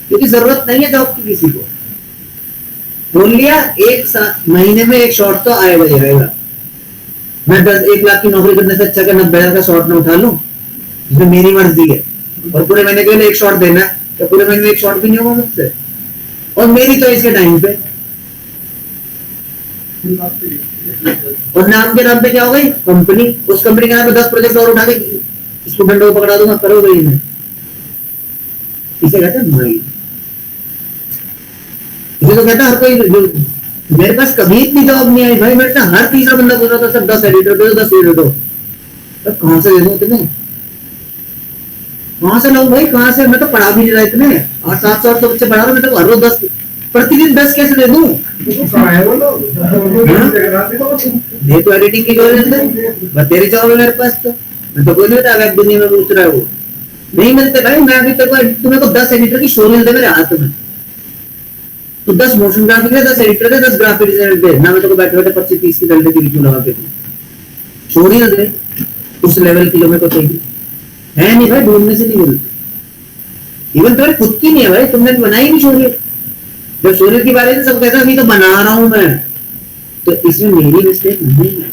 क्योंकि जरूरत नहीं है जॉब की किसी को। खोल लिया, एक महीने में एक शॉर्ट तो आएगा ही आएगा। मैं 1 लाख की नौकरी करने से अच्छा कर 90,000 का शॉर्ट में उठा लूं, जिसमें मेरी मर्जी है, और पूरे महीने के लिए एक शॉर्ट देना है, तो पूरे महीने में एक शॉर्ट भी नहीं होगा मुझसे, और मेरी चॉइस के टाइम पे। और नाम के नाम पे क्या हो गई कंपनी, उस कंपनी के नाम पे 10 प्रोजेक्ट और उठा के स्टूडेंटों को पकड़ा दूंगा, करो भाई। मैं इसे कहते हैं माइंड। इसे तो कहता है हर कोई, जो मेरे पास कभी इतनी जॉब नहीं आई भाई, मेरे से हर तीसरा बंदा बोल रहा था सर 10 एडिटर दो, 10 एडिटर दो। तो कहां से दे दूं तुम्हें, कहां से लाऊं भाई, कहां से? मैं तो पढ़ा भी नहीं रहा इतने, और 700 बच्चे पढ़ा रहा, मैं तो हर रोज 10 प्रतिदिन 10 कैसे दे दूं? ये तो एडिटिंग की जरूरत है, तेरी जॉब है मेरे पास, तो मैं तो कोई नहीं था वेब दुनिया में पूछ रहा है, वो नहीं मिलते भाई। मैं अभी तक तुम्हें को 10 एडिटर की शोरील दे मेरे हाथ में, तो 10 मोशन ग्राफिक दे, 10 एडिटर दे, 10 ग्राफिक डिजाइनर दे ना, मैं तो बैठे बैठे 25-30 की घंटे की लगा के शोरील दे, उस लेवल की जो मेरे को चाहिए है नहीं भाई, ढूंढने से नहीं मिलती। इवन तुम्हारी खुद की नहीं है भाई, तुमने बनाई नहीं शोरील। जब शोरील की बात है सब कहते हैं अभी तो बना रहा हूं मैं, तो इसमें मेरी मिस्टेक नहीं है।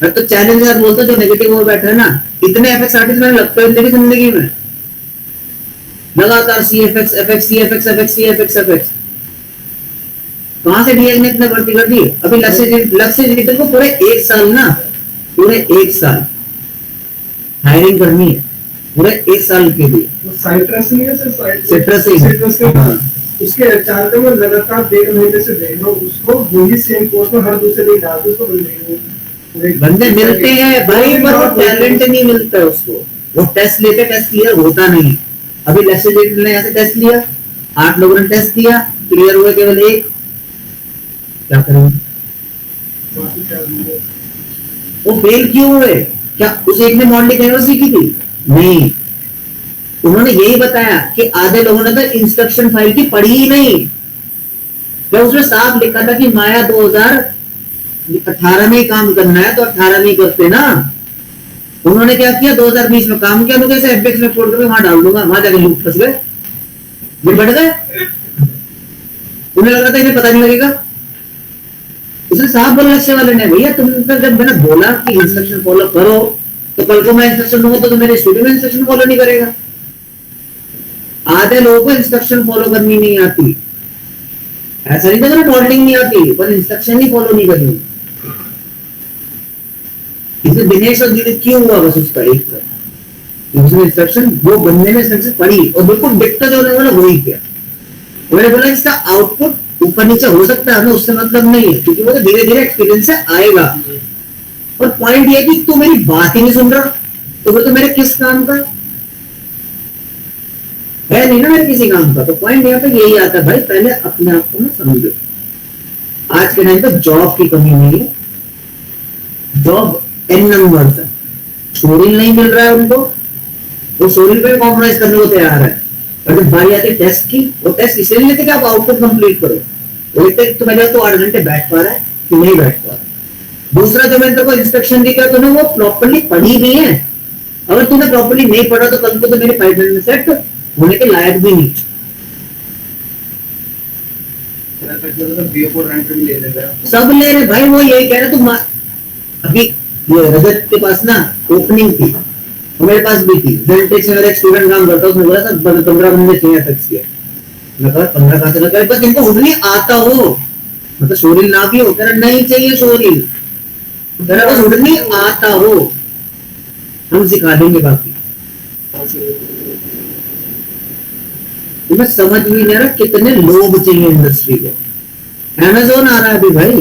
मैं तो चैलेंज के साथ बोलता हूँ, जो नेगेटिव और बैठे है ना, इतने एफएक्स आर्टिस्ट मैंने लगता है मेरी जिंदगी में, लगातार C F X F X C F X F X C F X F X, कहां से डीएस ने इतने भर्ती कर दी। अभी लक्ष्य डिजिटल को पूरे 1 साल ना, पूरे 1 साल हायरिंग करनी है, पूरे 1 साल के लिए। साइट्रस नहीं है, सिट्रस ही सिट्रस के उसके एचआर को मैं लगातार 1.5 महीने से देख रहा हूं, उसको वही सेम पोस्ट में हर दूसरे दिन डालते उसको बंदे मिलते हैं भाई, पर वो टैलेंट नहीं मिलता है उसको, वो टेस्ट लेते, टेस्ट क्लियर होता नहीं। अभी लक्ष्य डिजिटल ने यहाँ से टेस्ट लिया, 8 लोगों ने टेस्ट दिया, क्लियर हुए केवल 1, क्या करेंगे? वो फेल क्यों हुए? क्या उस एक ने मॉडलिंग एरर सीखी थी? नहीं, उन्होंने यही बताया कि आधे लोगों ने तो इंस्ट्रक्शन फाइल की पढ़ी ही नहीं। जब उसमें साफ लिखा था कि माया 2018 में ही काम करना है, तो 18 में ही करते ना। उन्होंने क्या किया, 2020 में काम किया, कैसे एफएक्स में छोड़ कर वहां डाल दूंगा, वहां जाकर लूप फंस गए, बढ़ गए। उन्हें लगा था इन्हें पता नहीं लगेगा। उसने साफ बोला लक्ष्य वाले ने, भैया तुम जब मैंने बोला कि इंस्ट्रक्शन फॉलो करो, तो कल को मैं इंस्ट्रक्शन दूंगा तो मेरे स्टूडेंट इंस्ट्रक्शन फॉलो नहीं करेगा। आधे लोगों को इंस्ट्रक्शन फॉलो करनी नहीं आती, ऐसा नहीं था मॉडलिंग नहीं आती, पर इंस्ट्रक्शन ही फॉलो नहीं करनी। इसलिए दिनेश और जीवित क्यों हुआ, बस उसका एक था, उसने इंस्ट्रक्शन, वो बंदे ने इंस्ट्रक्शन पढ़ी और बिल्कुल डिक्टेट होने वाला वही किया। मैंने बोला इसका आउटपुट ऊपर नीचे हो सकता है, हमें उससे मतलब नहीं है, क्योंकि वो तो धीरे धीरे एक्सपीरियंस से आएगा। और पॉइंट ये कि तू मेरी बात ही नहीं सुन रहा, तो फिर तो मेरे किस काम का है नहीं ना, मेरे किसी काम का। तो पॉइंट यहाँ पे यही आता है भाई, पहले अपने आप को ना समझो। आज के टाइम पे जॉब की कमी नहीं है, जॉब एन नंबर है, सोरिल नहीं मिल रहा है उनको, वो सोरिल पे कॉम्प्रोमाइज करने को तैयार है। और जब बारी आती है टेस्ट की, वो टेस्ट इसलिए लेते कि आप आउटपुट कंप्लीट करो। वो लेते तो मैंने तो 8 घंटे बैठ पा रहा है कि नहीं बैठ पा रहा। दूसरा जो मैंने तेरे को इंस्ट्रक्शन दी क्या, तूने वो प्रॉपर्ली पढ़ी नहीं है। अगर तूने प्रॉपर्ली नहीं पढ़ा तो कल को तो मेरे पाइपलाइन में सेट होने के लायक भी नहीं। सब ले रहे भाई, वो यही कह रहे तुम। अभी ये रजत के पास ना ओपनिंग थी, मेरे पास भी थी, जेंटेक्स में मेरा एक स्टूडेंट काम करता है, उसने बोला था 15 बंदे चाहिए टैक्स के। मैं कहा 15 कहां से लगा, बस इनको उड़नी आता हो, मतलब शोरिल ना भी हो, कह रहा नहीं चाहिए शोरिल, कह रहा बस उड़नी आता हो, हम सिखा देंगे। बाकी तुम्हें समझ भी नहीं आ रहा कितने लोग चाहिए इंडस्ट्री को। अमेज़न आ रहा है अभी भाई,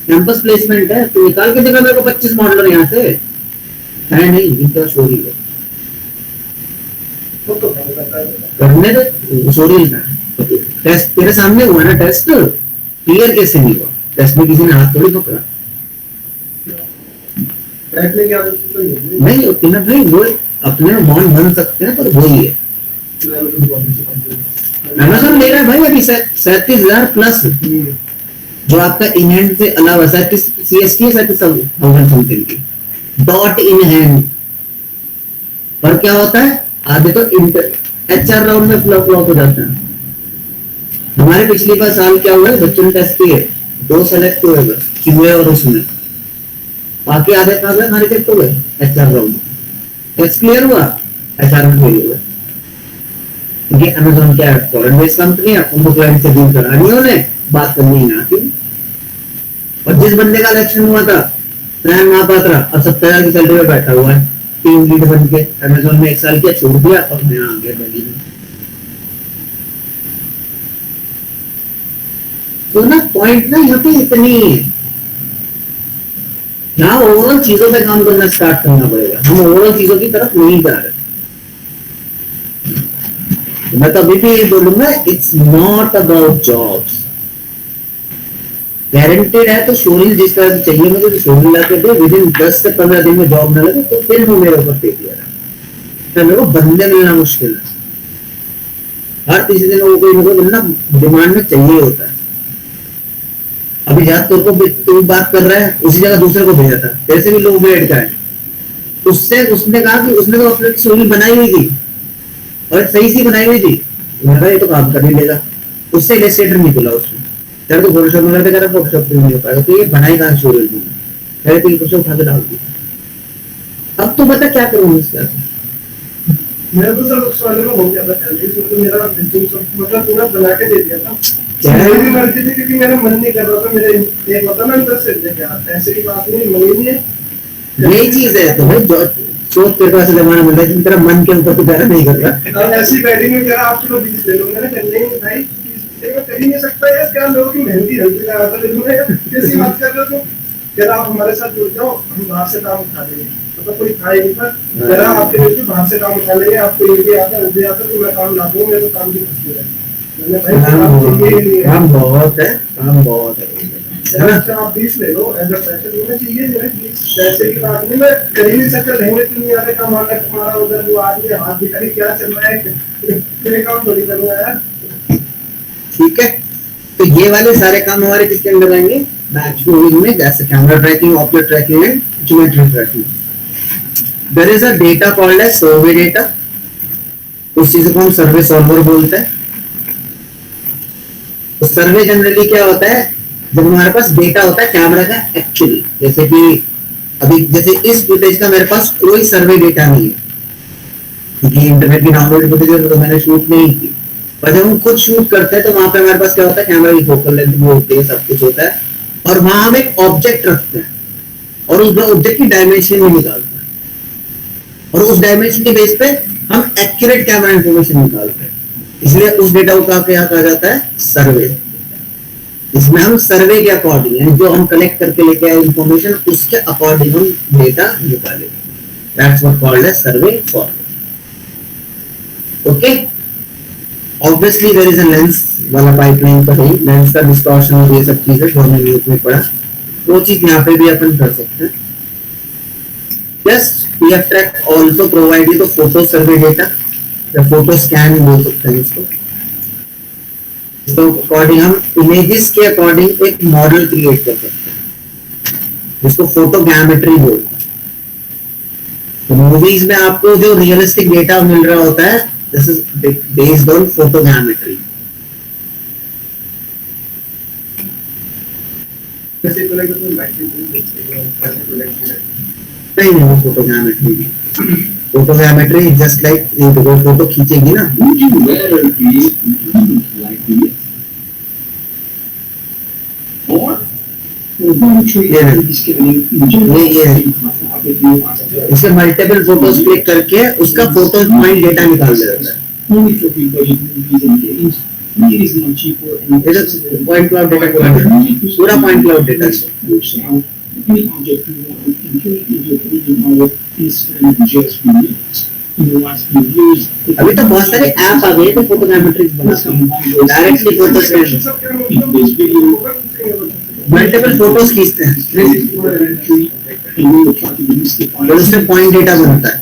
कैंपस प्लेसमेंट है, तो निकाल के देगा मेरे को 25 मॉडलर यहाँ से है नहीं, इनका शोरी है करने दे। शोरी टेस्ट तेरे सामने हुआ ना, टेस्ट क्लियर कैसे नहीं हुआ? टेस्ट में किसी ने हाथ थोड़ी पकड़ा, नहीं होती ना भाई। वो अपने बॉन्ड बन सकते हैं, पर वही है अमेज़न ले रहा है भाई अभी 37,000 प्लस, जो आपका इन हैंड से अलावा 37 CST है, 37,000 समथिंग की डॉट इन हैंड। पर क्या होता है, आधे तो HR राउंड में फ्लॉप हो जाता है। हमारे पिछली बार साल क्या हुआ है, बच्चों ने टेस्ट किए, 2 सेलेक्ट हुए बस QA और उसमें, बाकी आधे कहां गए, हमारे रिजेक्ट हो गए HR राउंड। टेस्ट क्लियर हुआ, HR में फेल हुआ। क्योंकि Amazon क्या है, फॉरेन बेस्ड कंपनी है, उनको क्लाइंट से डील करानी है, उन्हें बात करनी ही ना आती। और जिस बंदे का इलेक्शन हुआ था प्रयाग महापात्रा, अब 70,000 की सैलरी में बैठा हुआ है, टीम लीड बन के। Amazon में 1 साल किया, छोड़ दिया, और मैं आ गया दिल्ली में। तो ना पॉइंट ना यहाँ पे इतनी है, यहाँ ओवरऑल चीजों पे काम करना स्टार्ट करना पड़ेगा। हम ओवरऑल चीजों की तरफ नहीं जा रहे। मैं तो अभी भी बोलूंगा, it's not about jobs. Guaranteed है तो शोरिल जिस तरह की चाहिए मुझे, तो शोरिल ला के दे, विद इन 10 से 15 दिन में जॉब न लगे तो फिर वो मेरे ऊपर फेंक दिया रहा। तो मेरे को बंदे मिलना मुश्किल है, हर तीसरे दिन वो कोई मुझे मिलना डिमांड में चाहिए होता है। अभी जहां तेरे को तू बात कर रहा है, उसी जगह दूसरे को भेजा था, तेरे से भी लो ग्रेड का है, उससे उसने कहा कि उसने तो अपनी शोरिल बनाई हुई थी और सही सी बनाई हुई थी, ये तो काम कर नहीं लेगा, उससे इलस्ट्रेटर नहीं खुला उसने, तेरे को फोटोशॉप में करते कर फोटोशॉप नहीं हो पाएगा, तो ये बनाई कहां शोरिल में। पहले 3 क्वेश्चन उठा के डाल दिया। अब तो बता क्या करूँ इसके आगे? मेरा तो सर उस वाले में हो गया था पहले, तो मेरा बिल्कुल सब मतलब पूरा बना के दे दिया था। क्या है? मेरी मर्जी थी क्योंकि मेरा मन नहीं कर रहा था, मेरे एक होता ना अंदर से देखा पैसे की बात नहीं, मन ही नहीं है। यही चीज है तो भाई जो सोच तेरे को ऐसा जमाना मिल रहा है कि तेरा मन के ऊपर तो पैरा नहीं कर रहा। अब ऐसी बैटिंग में करा आप चलो 20 ले लो, मैंने कहा नहीं भाई 20 में कर ही नहीं सकता यार, क्या लोगों की मेहनती हल्दी लगा था ले लूंगा यार, कैसी बात कर रहे हो तुम? कह रहा आप हमारे साथ जुड़ जाओ, हम बाहर से काम उठा लेंगे। मतलब कोई था ही नहीं था, कह रहा आपके लिए बाहर से काम उठा लेंगे, आपको ये भी आता है वो भी आता है, तो मैं काम ला दूंगा, मेरे को काम की खुशी है। मैंने भाई काम बहुत है, काम बहुत है। अच्छा आप 20 ले लो, ऐसा पैसे होना चाहिए जो है, 20 पैसे की बात नहीं, मैं कर ही नहीं सकता, लहंगे क्यों नहीं आ रहे, कम आना तुम्हारा उधर जो आदमी हाथ दिखाई क्या चल रहा है, मेरे काम थोड़ी करूंगा यार। ठीक है, तो ये वाले सारे काम हमारे किसके अंदर आएंगे? बैच मूविंग में, जैसे camera tracking, object tracking and geometry tracking. There is a data called as survey data, उस चीज को हम सर्वे सॉल्वर बोलते हैं। तो सर्वे जनरली क्या होता है, जब हमारे पास डेटा होता है कैमरा का एक्चुअली, जैसे कि अभी जैसे इस फुटेज का मेरे पास कोई सर्वे डेटा नहीं है क्योंकि इंटरनेट की डाउनलोड फुटेज तो मैंने शूट नहीं की, पर जब हम खुद शूट करते हैं तो वहां पे हमारे पास क्या होता है, कैमरा की फोकल लेंथ भी होती है, सब कुछ होता है, और वहां हम एक ऑब्जेक्ट रखते हैं और उस ऑब्जेक्ट की डायमेंशन भी निकालते हैं, और उस डायमेंशन के बेस पे हम एक्यूरेट कैमरा इंफॉर्मेशन निकालते हैं, इसलिए उस डेटा को क्या कहा जाता है? सर्वे। इसमें हम सर्वे के अकॉर्डिंग, यानी जो हम कलेक्ट करके लेके आए इंफॉर्मेशन उसके अकॉर्डिंग हम डेटा निकालेंगे, that's what called as survey format. Okay, obviously there is a lens वाला पाइपलाइन तो है, लेंस का डिस्टॉर्शन और ये सब चीजें जो हमने न्यूज में पढ़ा, वो चीज यहाँ पे भी अपन कर सकते हैं। Yes, PFTrack also provide you the photo survey data, या फोटो स्कैन बोल सकते हैं इसको। तो अकॉर्डिंग हम इमेजेस के अकॉर्डिंग एक मॉडल क्रिएट कर सकते हैं जिसको फोटोग्रामेट्री बोलते हैं। तो मूवीज में आपको जो रियलिस्टिक डेटा मिल रहा होता है, this is based on photogrammetry. जैसे को लगे तो मैट्रिक नहीं नहीं, वो फोटोग्रामेट्री फोटोग्रामेट्री जस्ट लाइक वो फोटो खींचेगी ना, इसे मल्टीपल फोटोज क्लिक करके उसका फोटो पॉइंट डेटा निकाल देता है। पॉइंट क्लाउड डेटा पूरा पॉइंट क्लाउड डेटा। अभी तो बहुत सारे ऐप आ गए तो फोटोग्रामेट्रिक्स बनाते हैं, डायरेक्टली फोटोज मल्टीपल फोटोज खींचते हैं और उससे पॉइंट डेटा बनता है।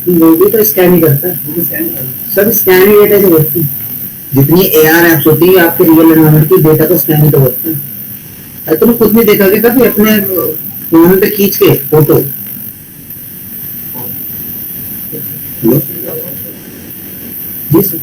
वो भी तो स्कैन ही करता है, सब स्कैन ही डेटा से करते हैं। जितनी AR एप्स होती है आपके रियल एनवायरनमेंट की डेटा को स्कैन ही तो करते हैं। अरे तुम खुद नहीं देखा क्या कभी अपने फोन पे खींच के फोटो? जी सर,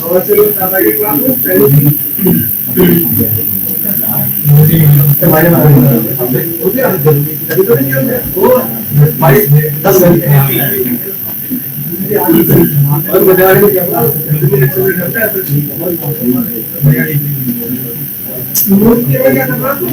और चलो दादा के क्लास में पहले हमारे बारे में हो गया अभी तो नहीं हो गया वो हमारी 10 घंटे और बाजार में क्या होता है तो ठीक है नोट के में क्या कर रहा हूं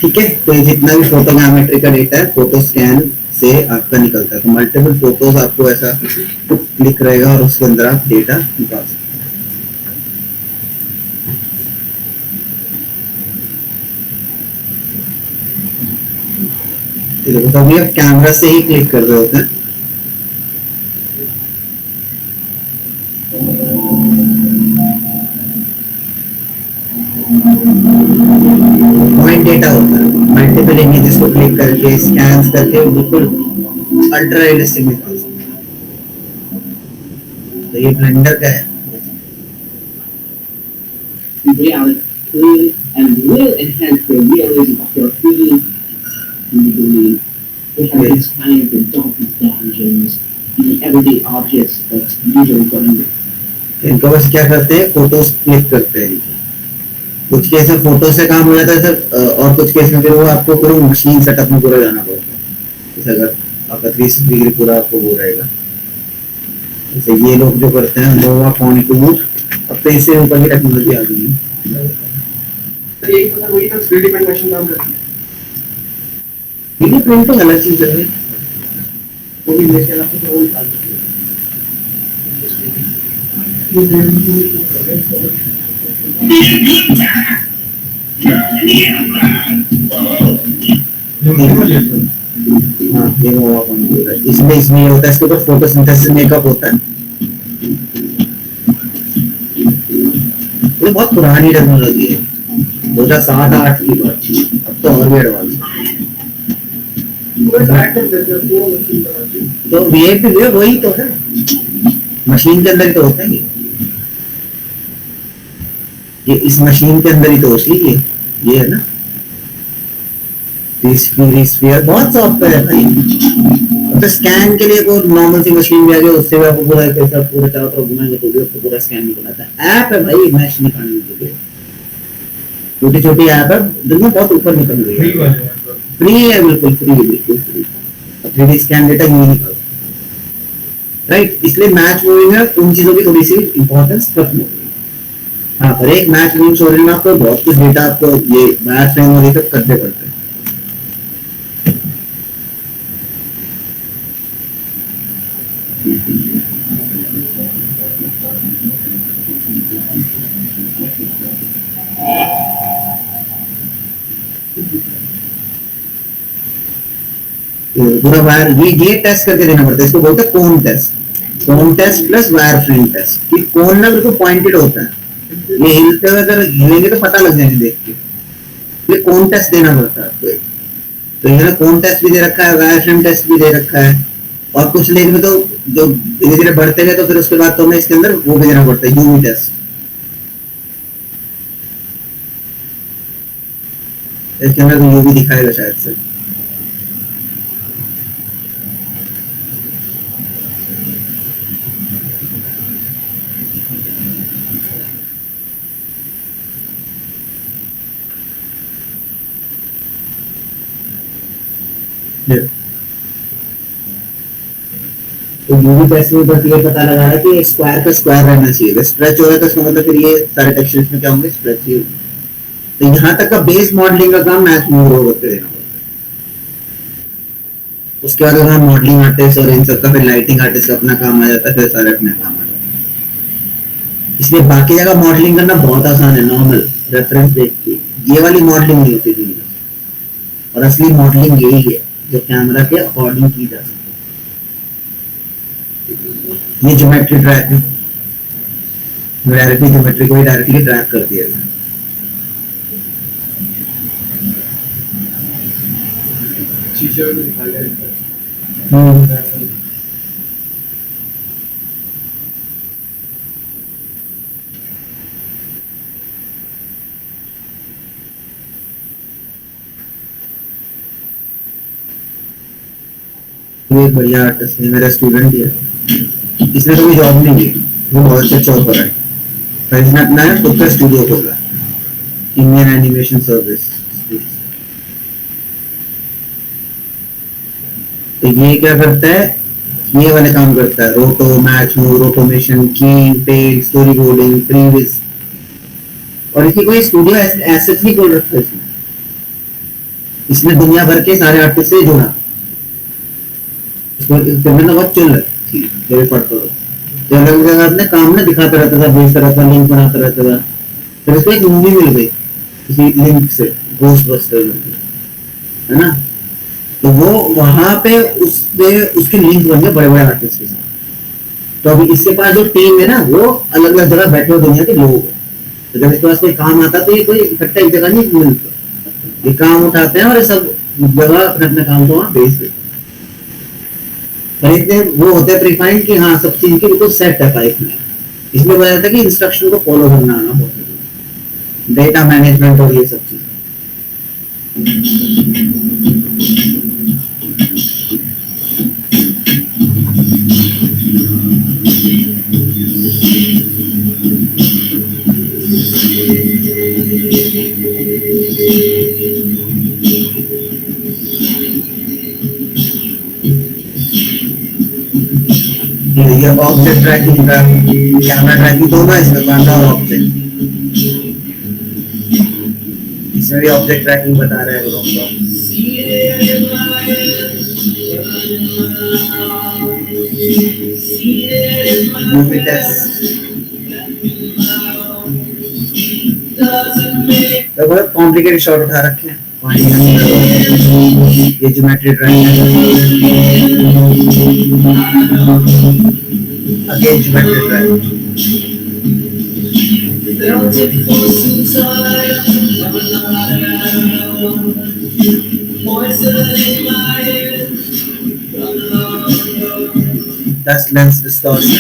ठीक है। तो ये जितना भी फोटोग्रामेट्री का डेटा है फोटो स्कैन से आपका निकलता है। तो मल्टीपल फोटोज आपको ऐसा क्लिक रहेगा और उसके अंदर आप डेटा निकाल सकते हैं। देखो तो अभी आप कैमरा से ही क्लिक कर रहे होते हैं। पॉइंट डेटा होता है, मल्टीपल इमेजेस को क्लिक करके स्कैन करके बिल्कुल अल्ट्रा रियलिस्टिक निकाल सकते हैं। तो ये ब्लेंडर का है। And will enhance the realism of your 3D. We believe it has this kind of the darkest dungeons, the everyday objects that usually come. इनको बस क्या करते हैं, फोटोज क्लिक करते हैं। कुछ केस में फोटो से काम हो जाता है सर, और कुछ केस में फिर वो आपको पूरा मशीन सेटअप में पूरा जाना पड़ता है। जैसे अगर आपका 360 डिग्री पूरा आपको वो रहेगा। जैसे ये लोग जो करते हैं नोवा कॉन्टूर, अब तो इससे ऊपर की टेक्नोलॉजी आ गई है। एक तो सर वही तो 3D प्रिंट मशीन काम करती है। 3D प्रिंटिंग अलग चीज है, वो भी लेके आपको तो निकाल सकते हैं। हाँ ये नोवा कॉन्टूर है। इसमें ये होता है, इसके ऊपर फोटोसिंथेसिस मेकअप होता है। ये बहुत पुरानी टेक्नोलॉजी है। 2007-8 की बात थी, अब तो और भी एडवांस। पूरा ट्रैक कर देते हैं पूरा मशीन बना के। तो वीआईपी वे वही तो है, मशीन के अंदर ही तो होता है ये इस मशीन के अंदर ही तो होती है ये है ना। स्फीयर बहुत सॉफ्टवेयर है भाई। तो स्कैन के लिए कोई नॉर्मल सी मशीन भी आ गई, उससे भी आपको पूरा कैसा पूरा चारों तरफ घुमाएंगे तो भी आपको पूरा स्कैन निकल आता है। ऐप है भाई मैश निकालने के लिए, छोटी छोटी ऐप है, दुनिया बहुत ऊपर निकल रही फ्री है। वाले मतलब। फ्री है, बिल्कुल फ्री, बिल्कुल फ्री। 3D स्कैन डेटा यही निकल राइट। इसलिए मैच मूविंग है, उन चीजों की थोड़ी सी इंपॉर्टेंस खत्म हो गई। हाँ, पर एक मैच मूविंग स्टोरी में आपको बहुत कुछ डेटा आपको ये मैच फ्रेम और ये सब करते पड़ते हैं। पूरा वायर ये टेस्ट करके देना पड़ता है, इसको बोलते हैं cone test. Cone test plus wire frame test. कि कोन ना बिल्कुल पॉइंटेड होता है, ये हिलते हुए अगर हिलेंगे तो पता लग जाएंगे देख के, ये कोन टेस्ट देना पड़ता है आपको। तो यहाँ कोन टेस्ट भी दे रखा है, वायर फ्रेम टेस्ट भी दे रखा है, और कुछ लेन में तो जो धीरे धीरे बढ़ते गए तो फिर उसके बाद तो हमें इसके अंदर वो भी देना पड़ता है, यूवी टेस्ट। इसके अंदर तो यूवी दिखाएगा शायद से। तो यूवी टेस्ट में बस ये पता लगा है कि स्क्वायर का स्क्वायर रहना चाहिए, स्ट्रेच हो रहा है तो इसका मतलब फिर ये सारे टेक्सचर्स में क्या होंगे, स्ट्रेच ही होंगे। तो यहाँ तक का बेस मॉडलिंग का काम मैथ मूव होकर देना पड़ता है। उसके बाद अगर मॉडलिंग आर्टिस्ट और इन सबका फिर लाइटिंग आर्टिस्ट का अपना काम आ जाता है, फिर सारे अपना काम आ जाता है। इसलिए बाकी जगह मॉडलिंग करना बहुत आसान है, नॉर्मल रेफरेंस देख के। ये वाली मॉडलिंग नहीं होती दुनिया, और असली मॉडलिंग यही है जो कैमरा के अकॉर्डिंग की जा सकती है। ये ज्योमेट्री ट्रैक है, डायरेक्टली ज्योमेट्री को ही डायरेक्टली ट्रैक कर दिया है। शीशे में दिखाया जाता है। ये एक बढ़िया आर्टिस्ट है, मेरा स्टूडेंट ही है। इसने कभी जॉब नहीं की, वो बहुत अच्छा जॉब कर रहा है। पर इसने अपना खुद का स्टूडियो खोला, इंडियन एनिमेशन सर्विस। तो ये क्या करता है, ये वाले काम करता है, roto, match move, rotomation, keying, paint, storyboarding, previous. और इसकी कोई स्टूडियो ऐसे नहीं खोल रखा है इसने दुनिया भर के सारे आर्टिस्ट से जुड़ा। करने का बहुत चल रहा है, पढ़ता तो अलग जगह अपने काम में दिखाता रहता था, भेजता रहता, लिंक बनाता रहता था। फिर उसको एक मूवी मिल गई किसी लिंक से, घोस्टबस्टर्स, है ना। तो वो वहां पे उसके लिंक बन गए बड़े बड़े आर्टिस्ट के साथ। तो अभी इसके पास जो टीम है ना, वो अलग अलग जगह बैठे हुए दुनिया के लोग हैं। तो जब इसके पास कोई काम आता तो ये कोई इकट्ठा एक जगह नहीं मिलता, ये काम उठाते हैं और ये सब जगह अपने काम को वहां भेज देते हैं। इतने वो होते हैं प्रीफाइंड कि हाँ सब चीज की बिल्कुल सेट है पाइप में। इसमें वजह था कि इंस्ट्रक्शन को फॉलो करना आना बहुत जरूरी, डेटा मैनेजमेंट और ये सब चीज। ये ऑब्जेक्ट ट्रैकिंग का, कैमरा ट्रैकिंग दोनों इसमें कैमरा और ऑब्जेक्ट। इसमें भी ऑब्जेक्ट ट्रैकिंग बता रहा है वो लोग। मूवी टेस्ट तो बहुत कॉम्प्लिकेटेड शॉट उठा रखे हैं। ये ज्योमेट्री ड्राइंग है, again geometry drawing. That's lens distortion.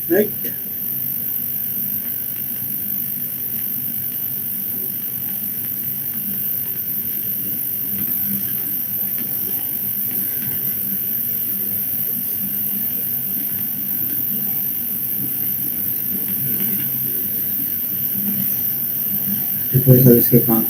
Right? कोई सर्विस के काम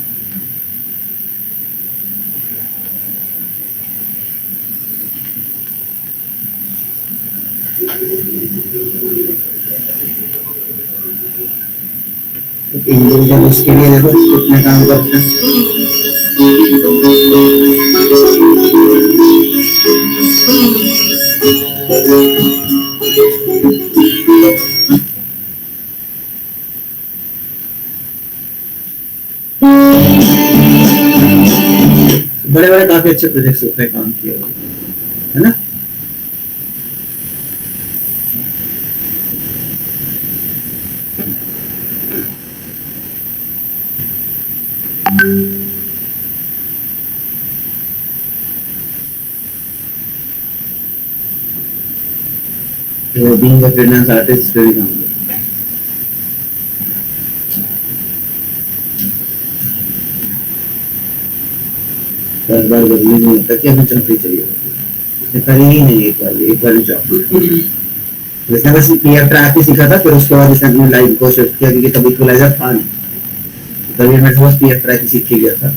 इंडिविजुअल उसके लिए देखो कितने काम करते हैं। बड़े बड़े काफी अच्छे प्रोजेक्ट्स होते हैं काम किए हुए, है ना। Being a freelance artist is very common. दस बार बदली नहीं होता कि हमें चौकरी चाहिए होती है। इसने करी ही नहीं एक बार चौकरी। इसने बस पीएफ ट्रैक ही सीखा था, फिर उसके बाद इसने अपनी लाइफ को शिफ्ट किया क्योंकि तभी इक्वलाइजर था नहीं, तभी मेरे पास पीएफ ट्रैक ही सीख के गया था।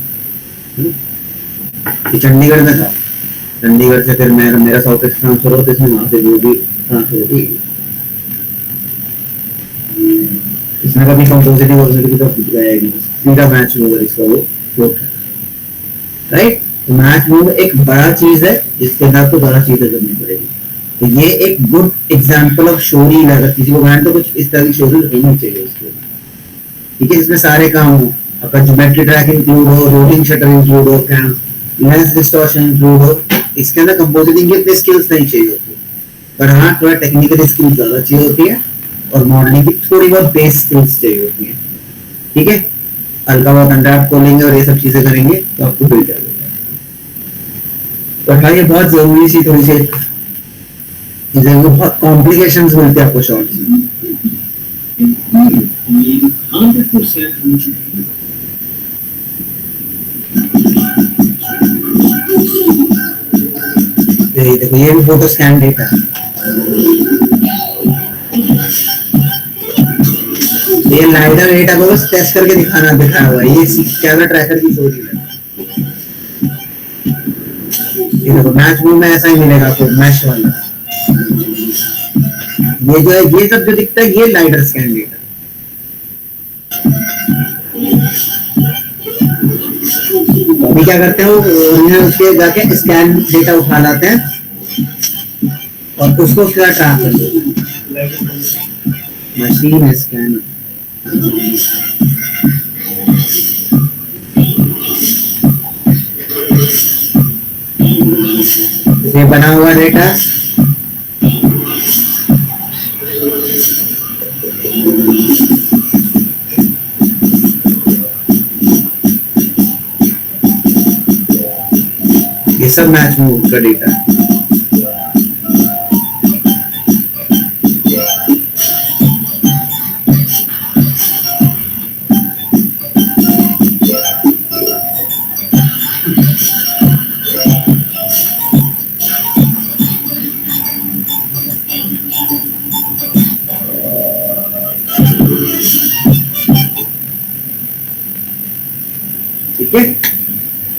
ये चंडीगढ़ में था, चंडीगढ़ से फिर मेरा साउथ ईस्ट ट्रांसफर हुआ, तो इसमें वहां से भी ट्रांसफर हुई। इसने कभी कंपोजिटिव की तरफ गया नहीं, सीधा मैच मूवर इसका वो फ्लोट है, राइट। तो मैच मूव एक बड़ा चीज है जिसके अंदर आपको बड़ा चीजें करनी पड़ेगी। तो ये एक गुड एग्जांपल ऑफ शोरील, अगर किसी को बनाना तो कुछ इस तरह की शोरील होनी चाहिए उसके, ठीक है, जिसमें सारे काम हो, आपका ज्योमेट्री ट्रैक इंक्लूड हो, रोलिंग शटर इंक्लूड हो, कैम लेंस डिस्टॉर्शन इंक्लूड हो। इसके अंदर कंपोजिटिंग की इतनी स्किल्स नहीं चाहिए होती, पर हाँ थोड़ा टेक्निकल स्किल्स ज्यादा चाहिए होती है और मॉडलिंग की थोड़ी बहुत बेस स्किल्स चाहिए होती है, ठीक है। हल्का बहुत अंडर खोलेंगे और ये सब चीजें करेंगे तो आपको मिल जाएगा। तो हाँ, ये बहुत जरूरी सी थोड़ी सी चीजें, बहुत कॉम्प्लिकेशंस मिलते हैं आपको शॉर्ट्स में। देखो ये भी फोटो स्कैन डेटा है, ये लाइडर डेटा को बस टेस्ट करके दिखाया हुआ है। ये कैमरा ट्रैकर की चोरी है। ये देखो मैच मूव में ऐसा ही मिलेगा आपको, मैश वाला। ये जो है, ये सब जो दिखता है, ये लाइडर स्कैन डेटा। अभी क्या करते हैं, वो उसके जाके स्कैन डेटा उठा लाते हैं और उसको क्या ट्रैक करते हैं, मशीन स्कैनर। ये बना हुआ डेटा ये सब मैच मूव का डेटा है।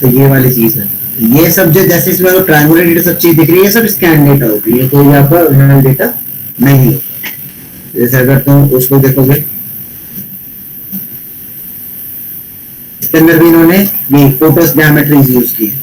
तो ये वाली चीज है। ये सब जो जैसे इसमें ट्रायंगुलर डेटा सब चीज दिख रही है, ये सब स्कैन डेटा होती है, कोई आपका ओरिजिनल डेटा नहीं होता। जैसे अगर तुम उसको देखोगे, इसके अंदर भी इन्होंने ये फोकस ज्योमेट्रीज यूज की है,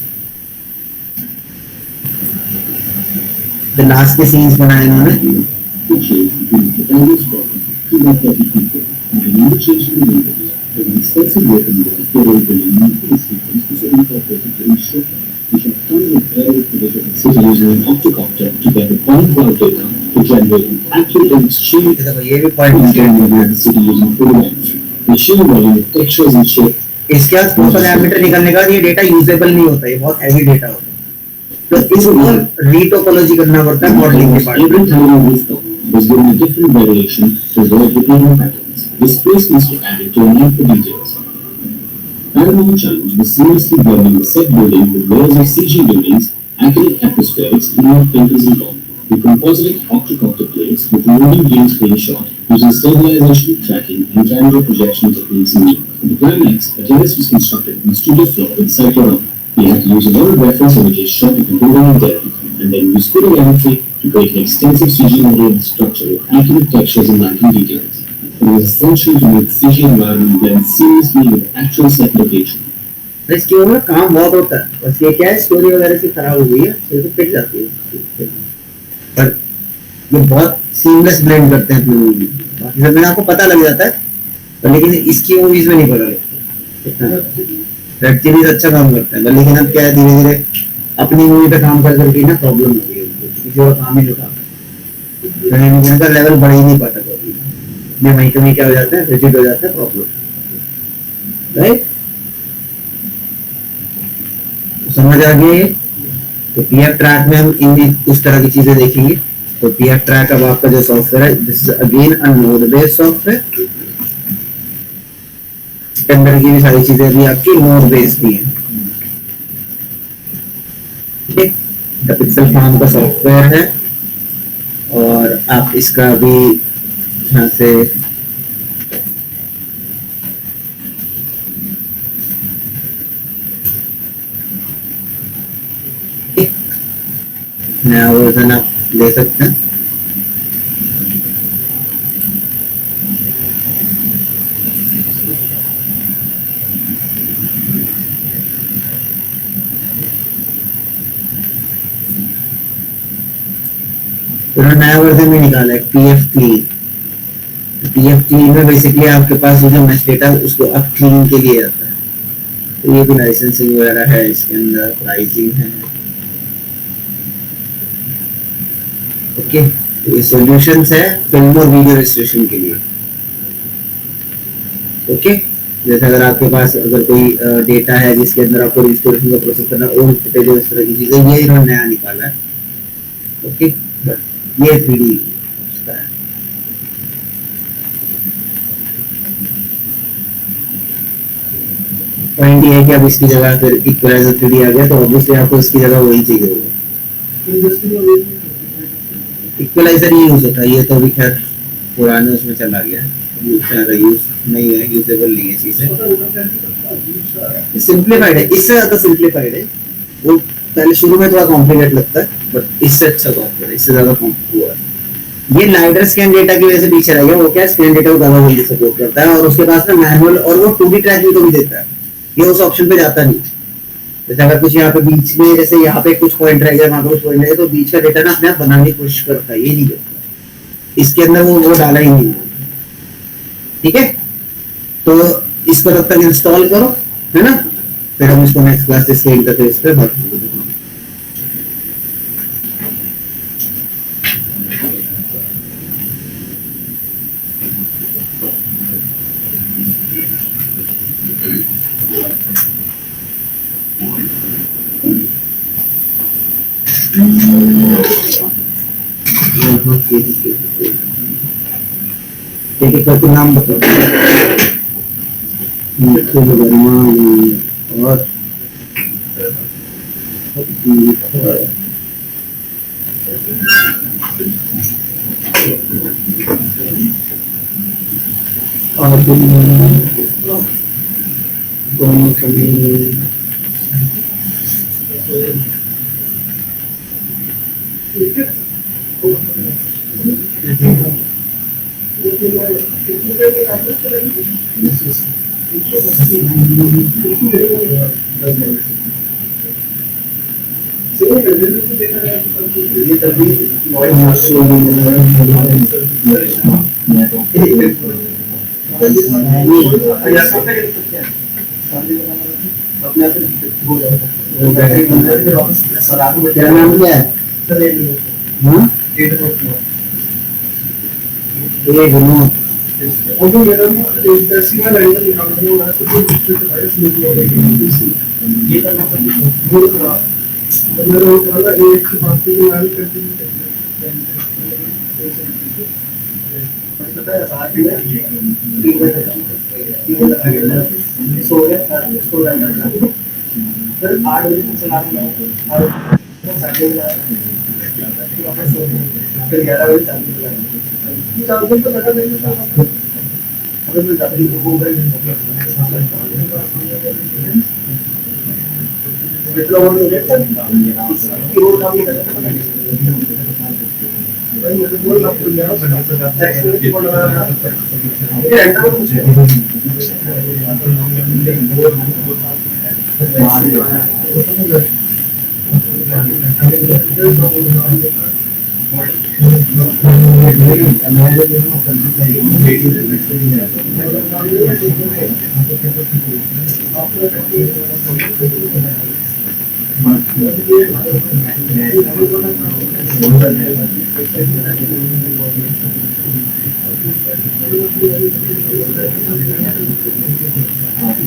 तो लास्ट के सीन्स बनाए इन्होंने। which is the Italian story, 230 people, and the negotiation leaders, with an extensive work on the theoretical and meaningful sequence was incorporated to ensure which have tons of various provisions city using an opticopter to get the point cloud data to generate an accurate and extremely देखो ये भी point the city using photometry. The sheer volume of textures and shape इसके बाद focus diameter निकलने का ये data usable नहीं होता, ये बहुत हैवी डेटा होता है, तो इसको रीटोपोलॉजी करना पड़ता है मॉडलिंग के बाद। every tile on rooftop was given a different variation to avoid repeating patterns. This placements were added to allow for details. Paramount challenge was seamlessly blending the set building with layers of CG buildings, accurate atmospherics, and more filters and all. The composite octocopter plates with moving green screen shot using stabilization, tracking, and camera projection techniques in New. For the climax, a terrace was constructed on the studio floor with cyclone. We had to use a lot of reference images shot at the building in Delhi, and then use photogrammetry to create an extensive CG model of the structure with accurate textures and lighting details. It was essential to make CG environment blend seamlessly with actual set location. इसके ऊपर काम बहुत होता है, बस ये क्या है स्टोरी वगैरह से खराब हो गई है तो ये पिट जाती है, पर ये बहुत सीमलेस ब्लेंड करते हैं अपनी मूवी में। बाकी सब में आपको पता लग जाता है, पर लेकिन इसकी मूवीज में नहीं पता लगता। रेड चिलीज अच्छा काम करता है, लेकिन अब क्या है धीरे धीरे अपनी मूवी पे काम कर करके ना प्रॉब्लम हो गई है, किसी और काम ही नहीं उठा, इनका लेवल बढ़ ही नहीं पाता कभी, ये वहीं कहीं क्या हो जाता है, रिजिड हो जाता है प्रॉब्लम, राइट। समझ आ गया ये? तो पीएफ ट्रैक में हम इन उस तरह की चीजें देखेंगे। तो पीएफ ट्रैक अब आपका जो सॉफ्टवेयर है, this is again a node based software, इसके अंदर की भी सारी चीजें भी आपकी नोड बेस्ड ही है, ठीक। द पिक्सल फार्म का सॉफ्टवेयर है, और आप इसका भी यहाँ से नया वर्जन आप ले सकते हैं। नया वर्जन में निकाला है पीएफ क्लीन। पीएफ क्लीन में बेसिकली आपके पास जो मैच डेटा उसको अब क्लीन के लिए आता है, तो ये भी लाइसेंसिंग वगैरह है, इसके अंदर प्राइसिंग है, ओके। तो ये सॉल्यूशंस है फिल्म और वीडियो रजिस्ट्रेशन के लिए, ओके। जैसे अगर आपके पास अगर कोई डेटा है जिसके अंदर आपको रजिस्ट्रेशन का प्रोसेस करना, ओल्ड फुटेज इस तरह की चीजें, ये इन्होंने नया निकाला है, ओके। बट ये 3D उसका है। पॉइंट ये है कि अब इसकी जगह फिर इक्वलाइजर 3D आ गया, तो ऑब्वियसली आपको इसकी जगह वही चाहिए होगा, इक्वलाइजर ही यूज होता है। ये तो अभी खैर पुराने उसमें चला गया, ज़्यादा यूज नहीं है, यूजेबल नहीं है चीजें, सिंप्लीफाइड है, इससे ज्यादा सिंप्लीफाइड है। वो पहले शुरू में थोड़ा कॉम्प्लिकेट लगता है, बट इससे अच्छा सॉफ्टवेयर है, इससे ज्यादा कॉम्प्लिकेट है। ये लाइडर स्कैन डेटा की वजह से पीछे रह गया, वो क्या स्कैन डेटा को ज्यादा जल्दी सपोर्ट करता है, और उसके पास में मैनुअल और वो 2D ट्रैकिंग को भी देता है, ये उस ऑप्शन पे जाता नहीं। जैसे अगर कुछ यहाँ पे बीच में, जैसे यहाँ पे कुछ पॉइंट रह गया, वहां पे कुछ पॉइंट रह गया, तो बीच का डेटा ना अपने आप बनाने की कोशिश करता है, ये नहीं करता, इसके अंदर वो डाला ही नहीं, ठीक है। तो इसको तब तक इंस्टॉल करो, है ना, फिर हम इसको नेक्स्ट क्लास से इंटरफेस पे बात करेंगे। एक करके नाम बताओ, वर्मा और दोनों कभी ठीक है ये तभी तेरा नाम क्या है? हाँ? ये विनोद।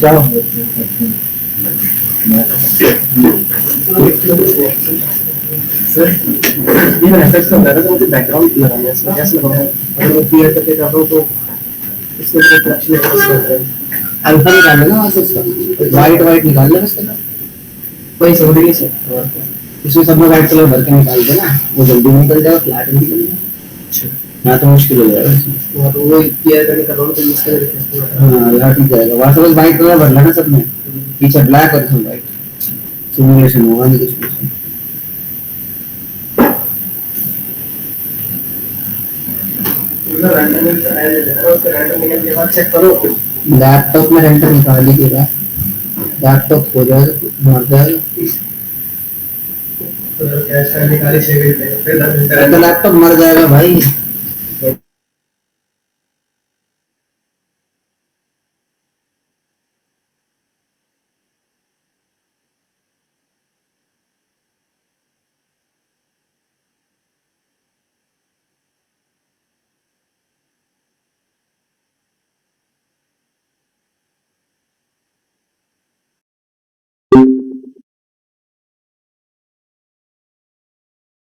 जाओ। सर ये मैं ऐसा कर रहा था तो मुझे बैकग्राउंड लगाना है इसमें कैसे लगाऊं अगर मैं क्लियर करके कर रहा हूं तो इसमें जो फ्रैक्शन है उसका अल्फा निकाल लेना वहाँ से उसका वाइट वाइट निकाल लेना उसका कोई समझ नहीं से इसमें सब में वाइट कलर भर के निकाल देना वो जल्दी निकल जाएगा फ्लैट भी निकल जाएगा यहाँ तो मुश्किल हो जाएगा इसमें तो वो क्लियर करने कर रहा हूं तो यूज कर रहे हैं हाँ यहाँ ठीक जाएगा वहाँ से बस वाइट कलर भर लेना सब में पीछे ब्लैक और इसमें वाइट सिमुलेशन होगा नहीं कुछ कुछ चेक करो लैपटॉप में रेंटर निकाल ही देगा लैपटॉप हो जाएगा मर जाएगा कैश का निकाले 6 घंटे फिर लैपटॉप मर जाएगा भाई